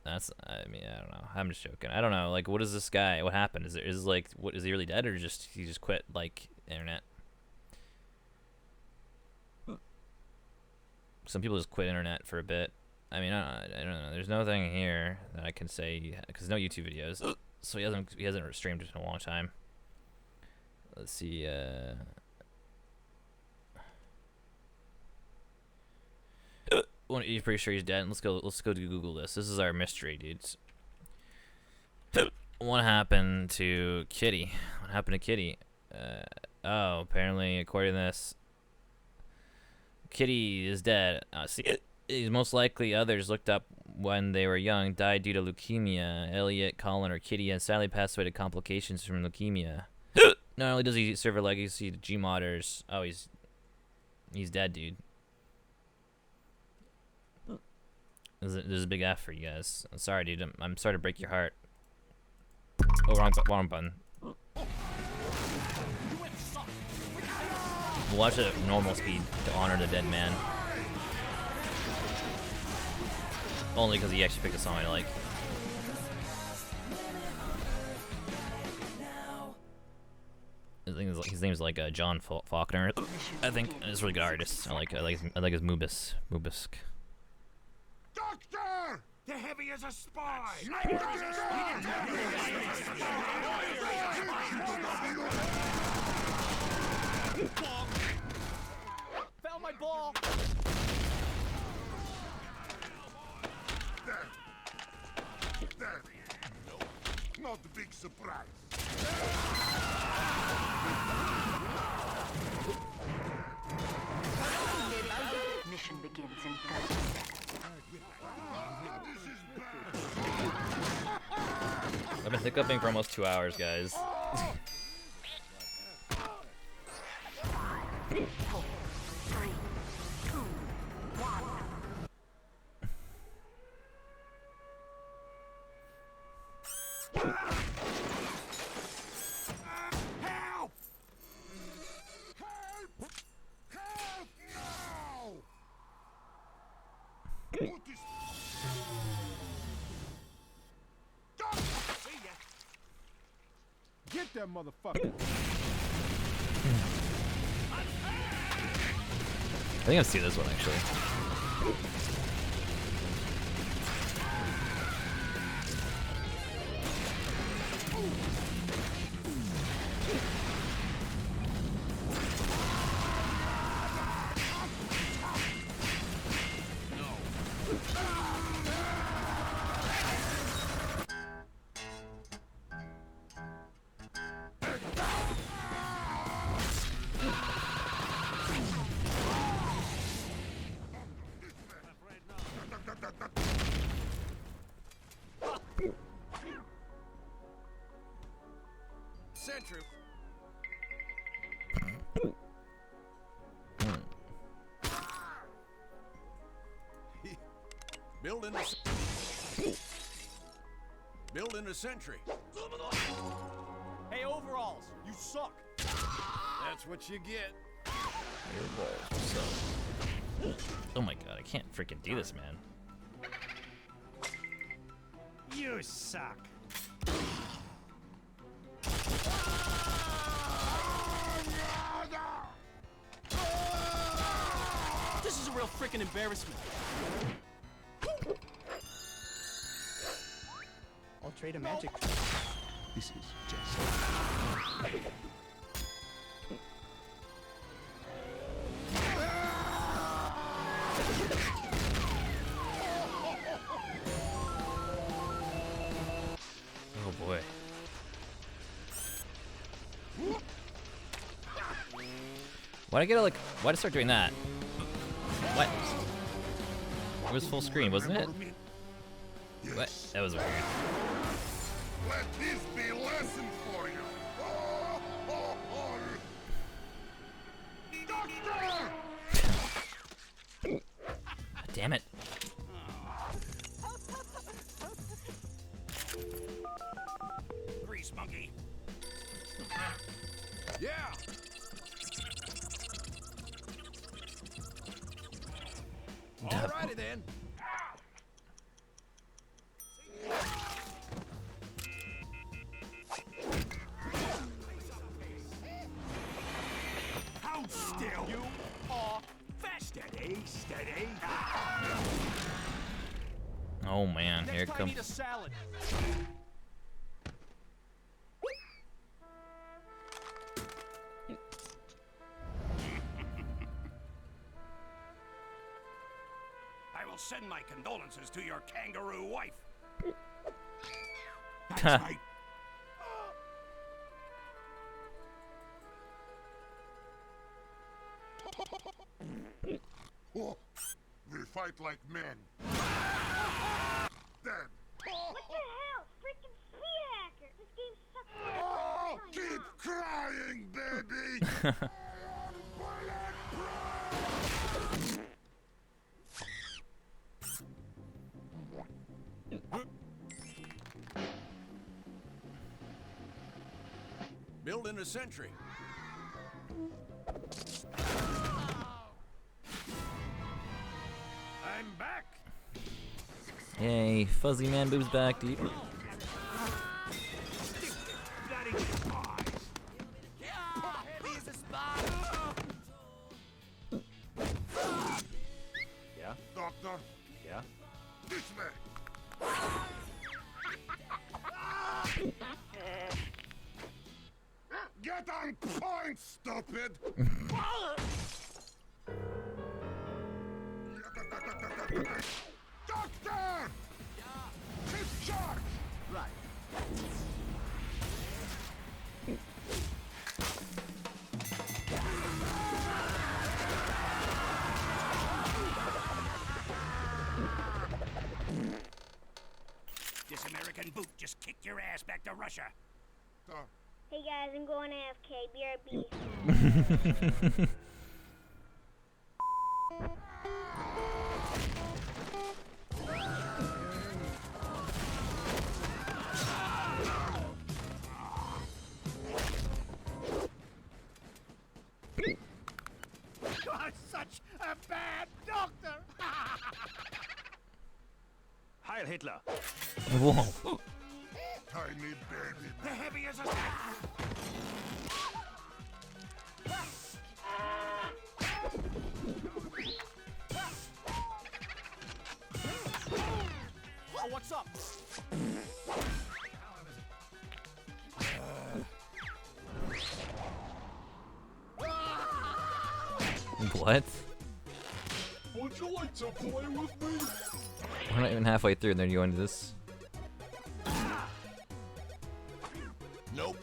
That's, I mean, I don't know. I'm just joking. I don't know. Like, what is this guy? What happened? Is like, what is he really dead or just he just quit like internet? Some people just quit internet for a bit. I mean, I don't know. There's no thing here that I can say because no YouTube videos. So he hasn't streamed in a long time. Let's see. You're pretty sure he's dead. Let's go to Google this. This is our mystery, dudes. What happened to Kitty? What happened to Kitty? Oh, apparently, according to this, Kitty is dead. See, he's most likely others looked up when they were young died due to leukemia. Elliot, Colin, or Kitty has sadly passed away to complications from leukemia. Not only does he serve a legacy to Gmodders, oh, he's dead, dude. There's a big F for you guys. I'm sorry, dude. I'm sorry to break your heart. Oh, wrong button. We'll watch it at normal speed to honor the dead man. Only because he actually picked a song I like. His name's like John Faulkner. I think he's a really good artist. I like his Mubisk. Doctor! The heavy is a spy! Found my ball! There. Not a big surprise. Mission begins in 30 seconds. I've been hiccuping for almost 2 hours, guys. 5, 4, 3, 2, 1. Help! Help! Help now! What is... Get that motherfucker. I think I've seen this one actually. Sentry. Building a building a sentry. Hey, overalls, you suck. That's what you get. Oh my god, I can't freaking do this, man. You suck. This is a real freaking embarrassment. I'll trade a magic. This is just. Oh boy. Why'd I get like? Why'd I start doing that? What? It was full screen, wasn't it? What? That was weird. Let this be a lesson for you. Doctor! Damn it. Grease monkey. Yeah. Alrighty then. Hold still. You are fast. Steady, steady. Oh man, here it Next time comes. eat a salad. I will send my condolences to your kangaroo wife. That's right. Oh, we fight like men. Dead. What the hell? Freaking speed hacker! This game sucks. Oh, keep crying, baby! Building a sentry. I'm back. Yay, Fuzzy Man Boob's back, dude. Bloody eyes. Heavy as a spot. Yeah? Doctor? Yeah? This way! Get on point, stupid! Doctor! Discharge! Right. This American boot just kicked your ass back to Russia. Hey guys, I'm going AFK. BRB. You're such a bad doctor. Heil Hitler. Whoa. Tiny baby. The heavy as a... Oh, what's up? What? Would you like to play with me? We're not even halfway through and then you go into this. Nope.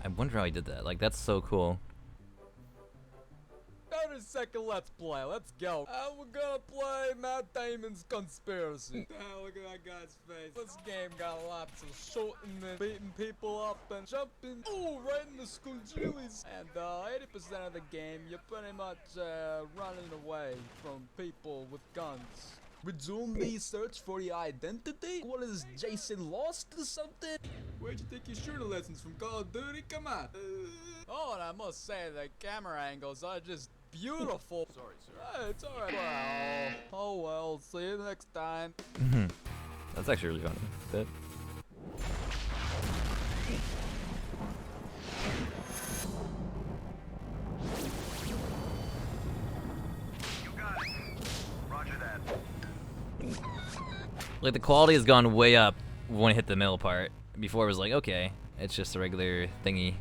I wonder how he did that. Like, that's so cool. second Let's Play. Let's go. And we're gonna play Matt Damon's Conspiracy. Look at that guy's face. This game got lots of shooting and beating people up and jumping. Oh, right in the school jillies. And 80% of the game, you're pretty much running away from people with guns. Resume the search for the identity? What is Jason lost or something? Where'd you take your shooter lessons from Call of Duty? Come on. Oh, and I must say the camera angles are just beautiful. Sorry, sir. It's alright. Well, oh well, see you next time. That's actually really funny. Bit. Like the quality has gone way up when it hit the middle part. Before it was like, okay, it's just a regular thingy.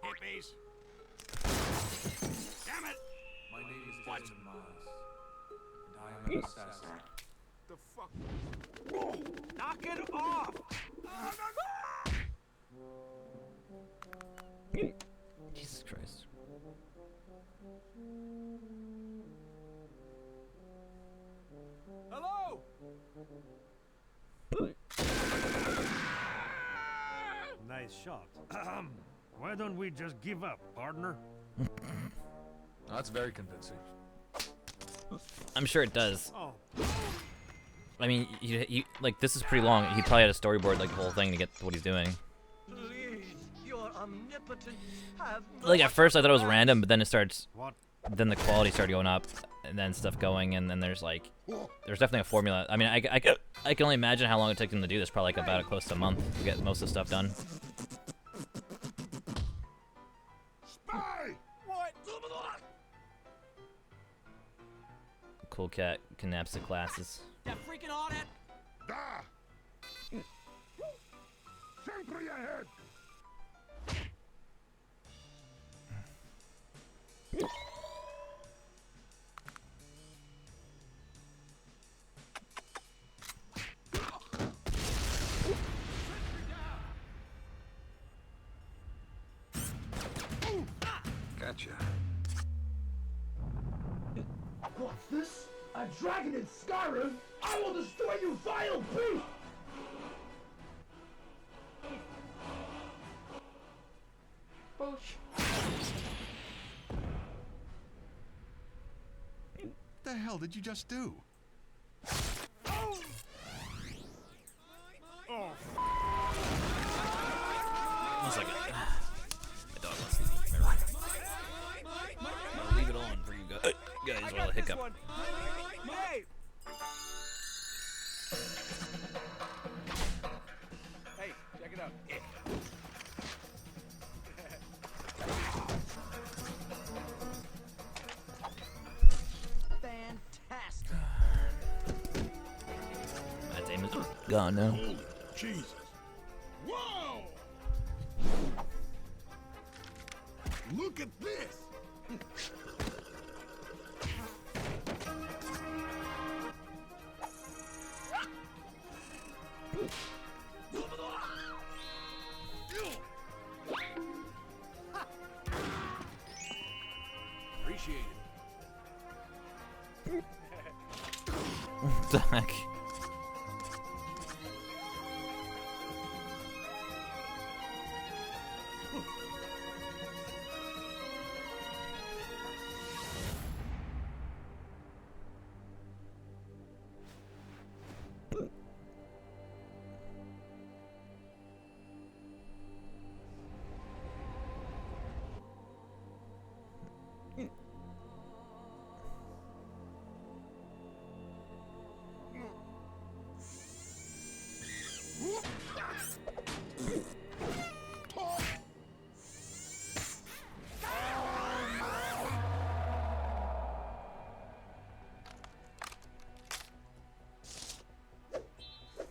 Hippies. Damn it! My name is Jason Miles, and I am an assassin. The fuck? Knock it off! Jesus Christ. Hello? Nice shot. Why don't we just give up, partner? That's very convincing. I'm sure it does. Oh. I mean, like this is pretty long. He probably had a storyboard like the whole thing to get what he's doing. Please, you're omnipotent. Have Like at first I thought it was random, but then it starts. What? Then the quality started going up, and then stuff going, and then there's definitely a formula. I mean, I can only imagine how long it took him to do this. Probably like about close to a month to get most of the stuff done. Spy! What? Cool cat kidnaps the classes. That freaking audit! Da! Sempre ahead! Gotcha. What's this? A dragon in Skyrim? I will destroy you, vile beast! The hell did you just do? One second. My dog wants to eat. I'll leave it on for you guys while I hiccup. Hey! Hey, check it out. Fantastic. Matt Damon's gone now. Holy Jesus. Whoa! Look at this! Appreciate it. What the heck?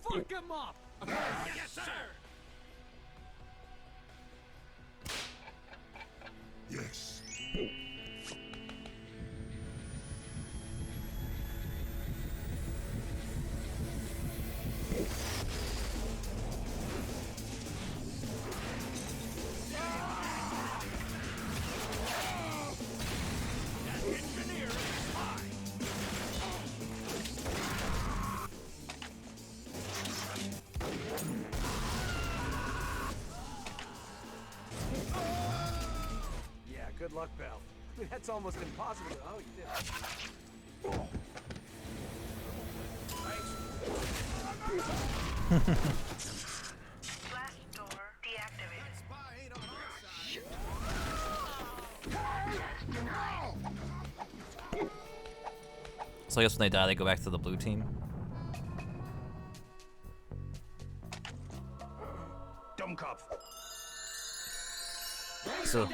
Fuck him up! Yes, sir! Yes. luck, pal. I mean, that's almost impossible. Oh, you did. So I guess when they die, they go back to the blue team. Dummkopf. So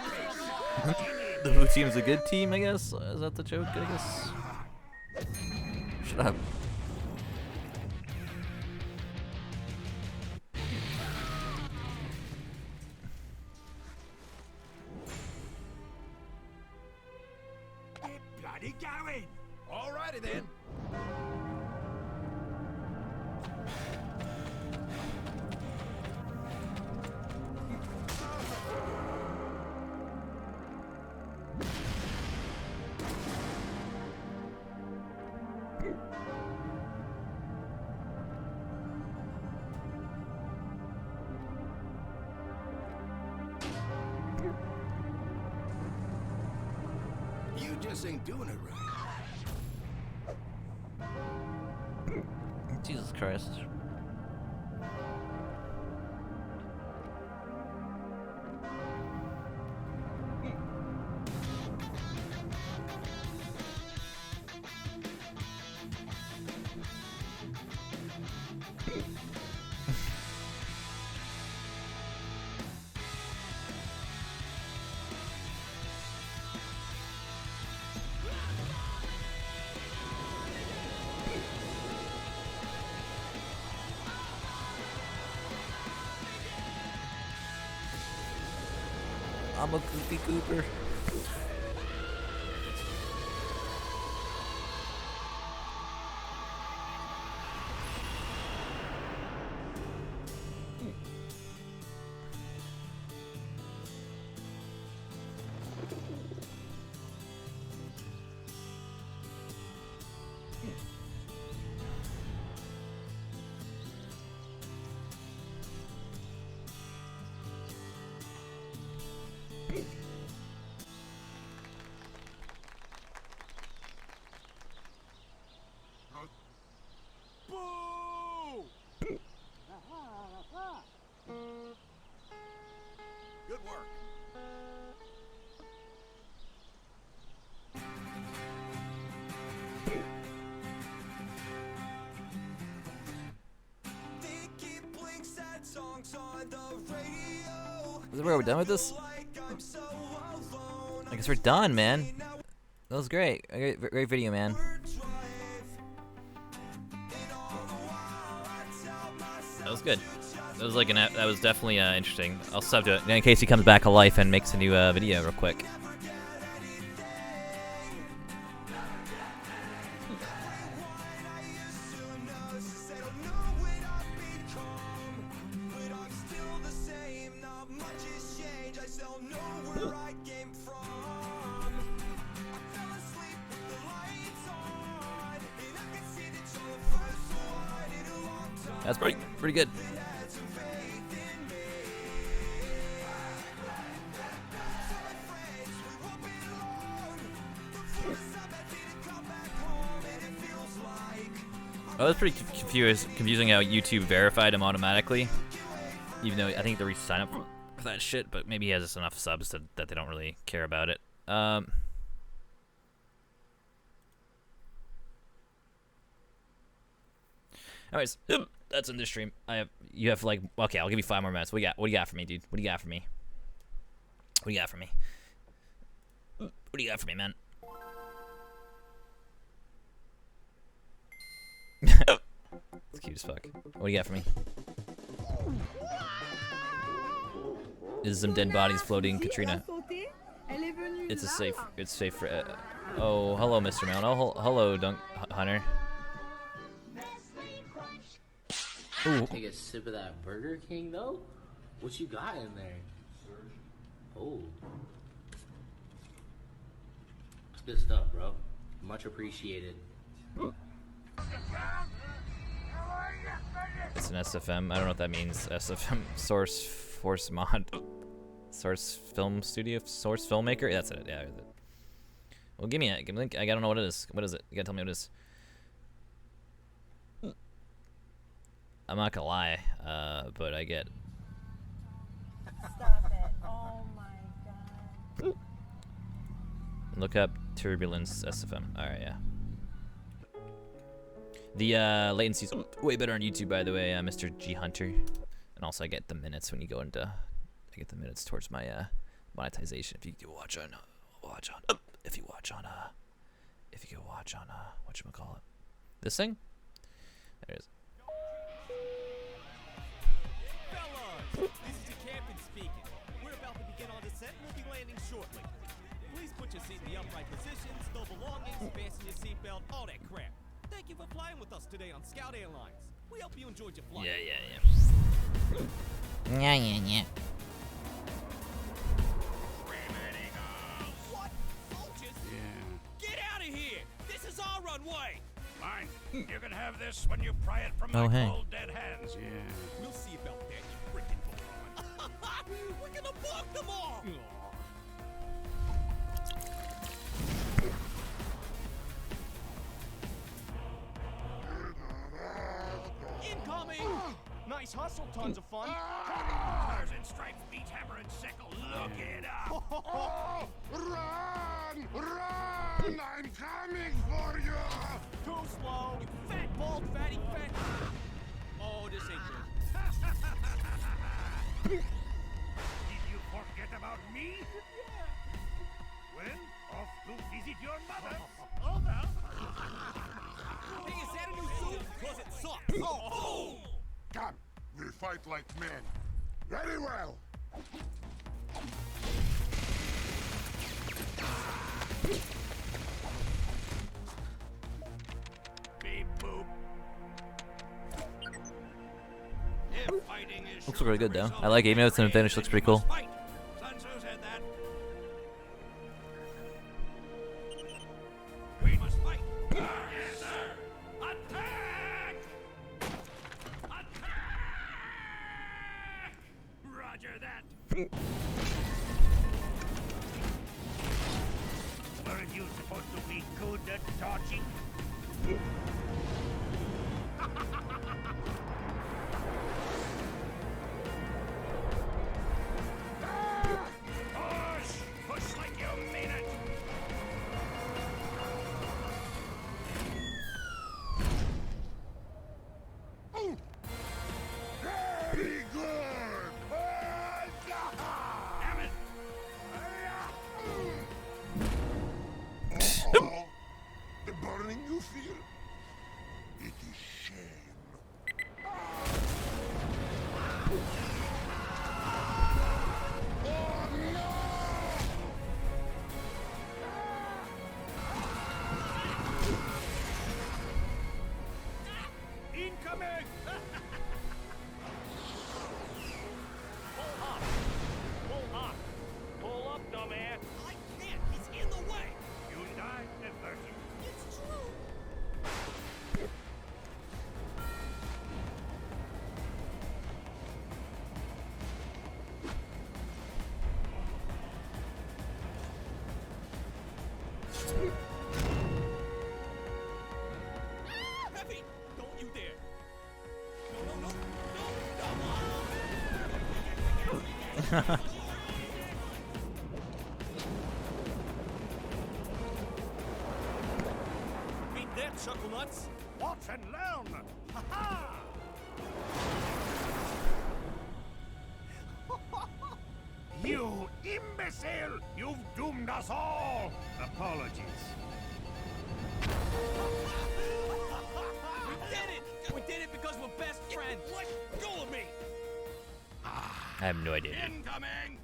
the blue team's a good team, I guess. Is that the joke? I guess. Shut up. Bloody going! Alrighty then. You just ain't doing it right. Jesus Christ. I'm a goofy goober. Good work. Is that where we're done with this? I guess we're done, man. That was great. Great video, man. That was good. That was like that was definitely interesting. I'll sub to it in case he comes back to life and makes a new video real quick. That's pretty good. I was pretty confusing how YouTube verified him automatically, even though I think they sign up for that shit. But maybe he has just enough subs that they don't really care about it. Anyways, that's in this stream. You have like, okay, I'll give you 5 more minutes. What do you got for me, dude? What do you got for me? What do you got for me? What do you got for me, man? It's cute as fuck. What do you got for me? Is some dead bodies floating, Katrina? It's safe for. Oh, hello, Mr. Melon. Oh, hello, Hunter. Ooh. Take a sip of that Burger King, though? What you got in there? Oh. It's good stuff, bro. Much appreciated. It's an SFM. I don't know what that means. SFM source force mod. Source film studio, source filmmaker. That's it. Yeah. Well, give me a link. I gotta know what it is. What is it? You gotta tell me what it is. I'm not gonna lie, but I get. Stop it! Oh my god. Look up Turbulence SFM. All right, yeah. The latency's way better on YouTube, by the way, Mr. G Hunter. And also, I get the minutes when you go into. I get the minutes towards my monetization. If you can watch on, if you can watch on whatchamacallit, this thing. There it is. Fellas, this is your captain speaking. We're about to begin our descent and we'll be landing shortly. Please put your seat in the upright position, stow belongings, fasten your seatbelt, all that crap. Thank you for flying with us today on Scout Airlines. We hope you enjoyed your flight. Yeah. What? Soldiers? Get out of here! This is our runway! Fine. You can have this when you pry it from Oh, my hey. cold dead hands. We'll see about that, you frickin' moron. We're gonna block them all! Incoming! Nice hustle, tons of fun. Stars and stripes beats hammer and sickle. Look it up. Run! Run! I'm coming for you! Too slow! You fat, bald, fatty, fat... Oh, this ain't good. Did you forget about me? Well, off to visit your mother. Over. Hey, is that a new suit? Cause it sucks. Oh! Come, we'll fight like men. Very well. Beep boop. If fighting is Looks really good though. I like it. Even though it's an advantage, looks pretty cool. Sun Tzu said that. We must fight. Yes, sir. Attack! Attack! Roger that. Weren't you supposed to be good at dodging? Push! Push like you mean it! Very good. Damn it! The burning you feel? It is shame. Oh no! Incoming! Pull up. Pull up. Pull up, dumbass. I can't. He's in the way. You died diverted. It's true. Heavy! Don't you dare! No. Beat that, chuckle nuts! Watch and learn! Ha-ha! You imbecile! You've doomed us all! Apologies. We did it! We did it because we're best friends! Let go of me! I have no idea. Incoming!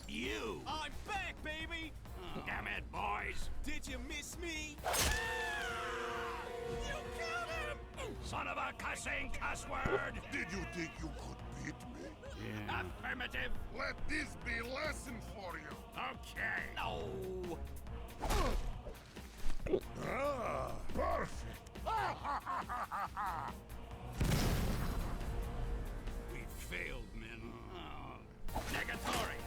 You! I'm back, baby! Damn it, boys! Did you miss me? You got him! Son of a cussing cuss word! Did you think you could beat me? Affirmative! Let this be a lesson for you. Okay! No! Ah, perfect. We failed, men. Negatory!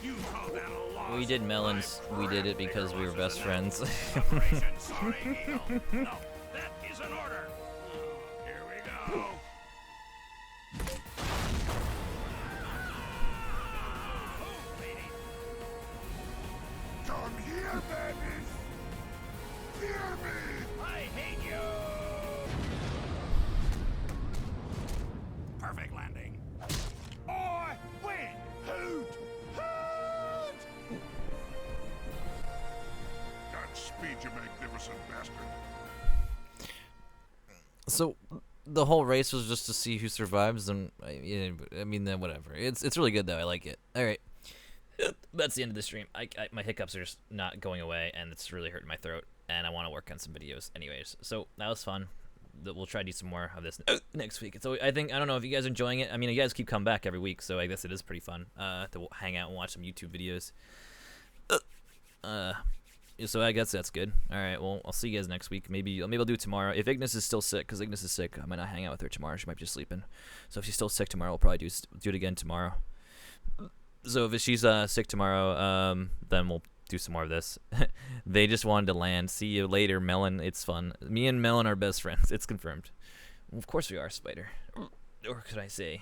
You call that a loss? We did melons. We did it because we were best friends. Operation Sorry Needle. No, that is an order. Here we go. Come here, babies! Fear me! I hate you. Perfect landing. I win. Hoot! Hoot! Godspeed, you magnificent bastard. So the whole race was just to see who survives, and I mean, then whatever. It's really good though. I like it. All right, that's the end of the stream. My hiccups are just not going away, and it's really hurting my throat, and I want to work on some videos. Anyways, so that was fun. We'll try to do some more of this next week. So I don't know if you guys are enjoying it. I mean, you guys keep coming back every week, so I guess it is pretty fun to hang out and watch some YouTube videos. So I guess that's good. All right, well, I'll see you guys next week. Maybe I'll do it tomorrow. If Ignis is still sick, because Ignis is sick, I might not hang out with her tomorrow. She might be just sleeping. So if she's still sick tomorrow, we'll probably do it again tomorrow. So if she's sick tomorrow, then we'll do some more of this. They just wanted to land. See you later, Melon. It's fun. Me and Melon are best friends. It's confirmed. Of course we are, Spider. Or could I say...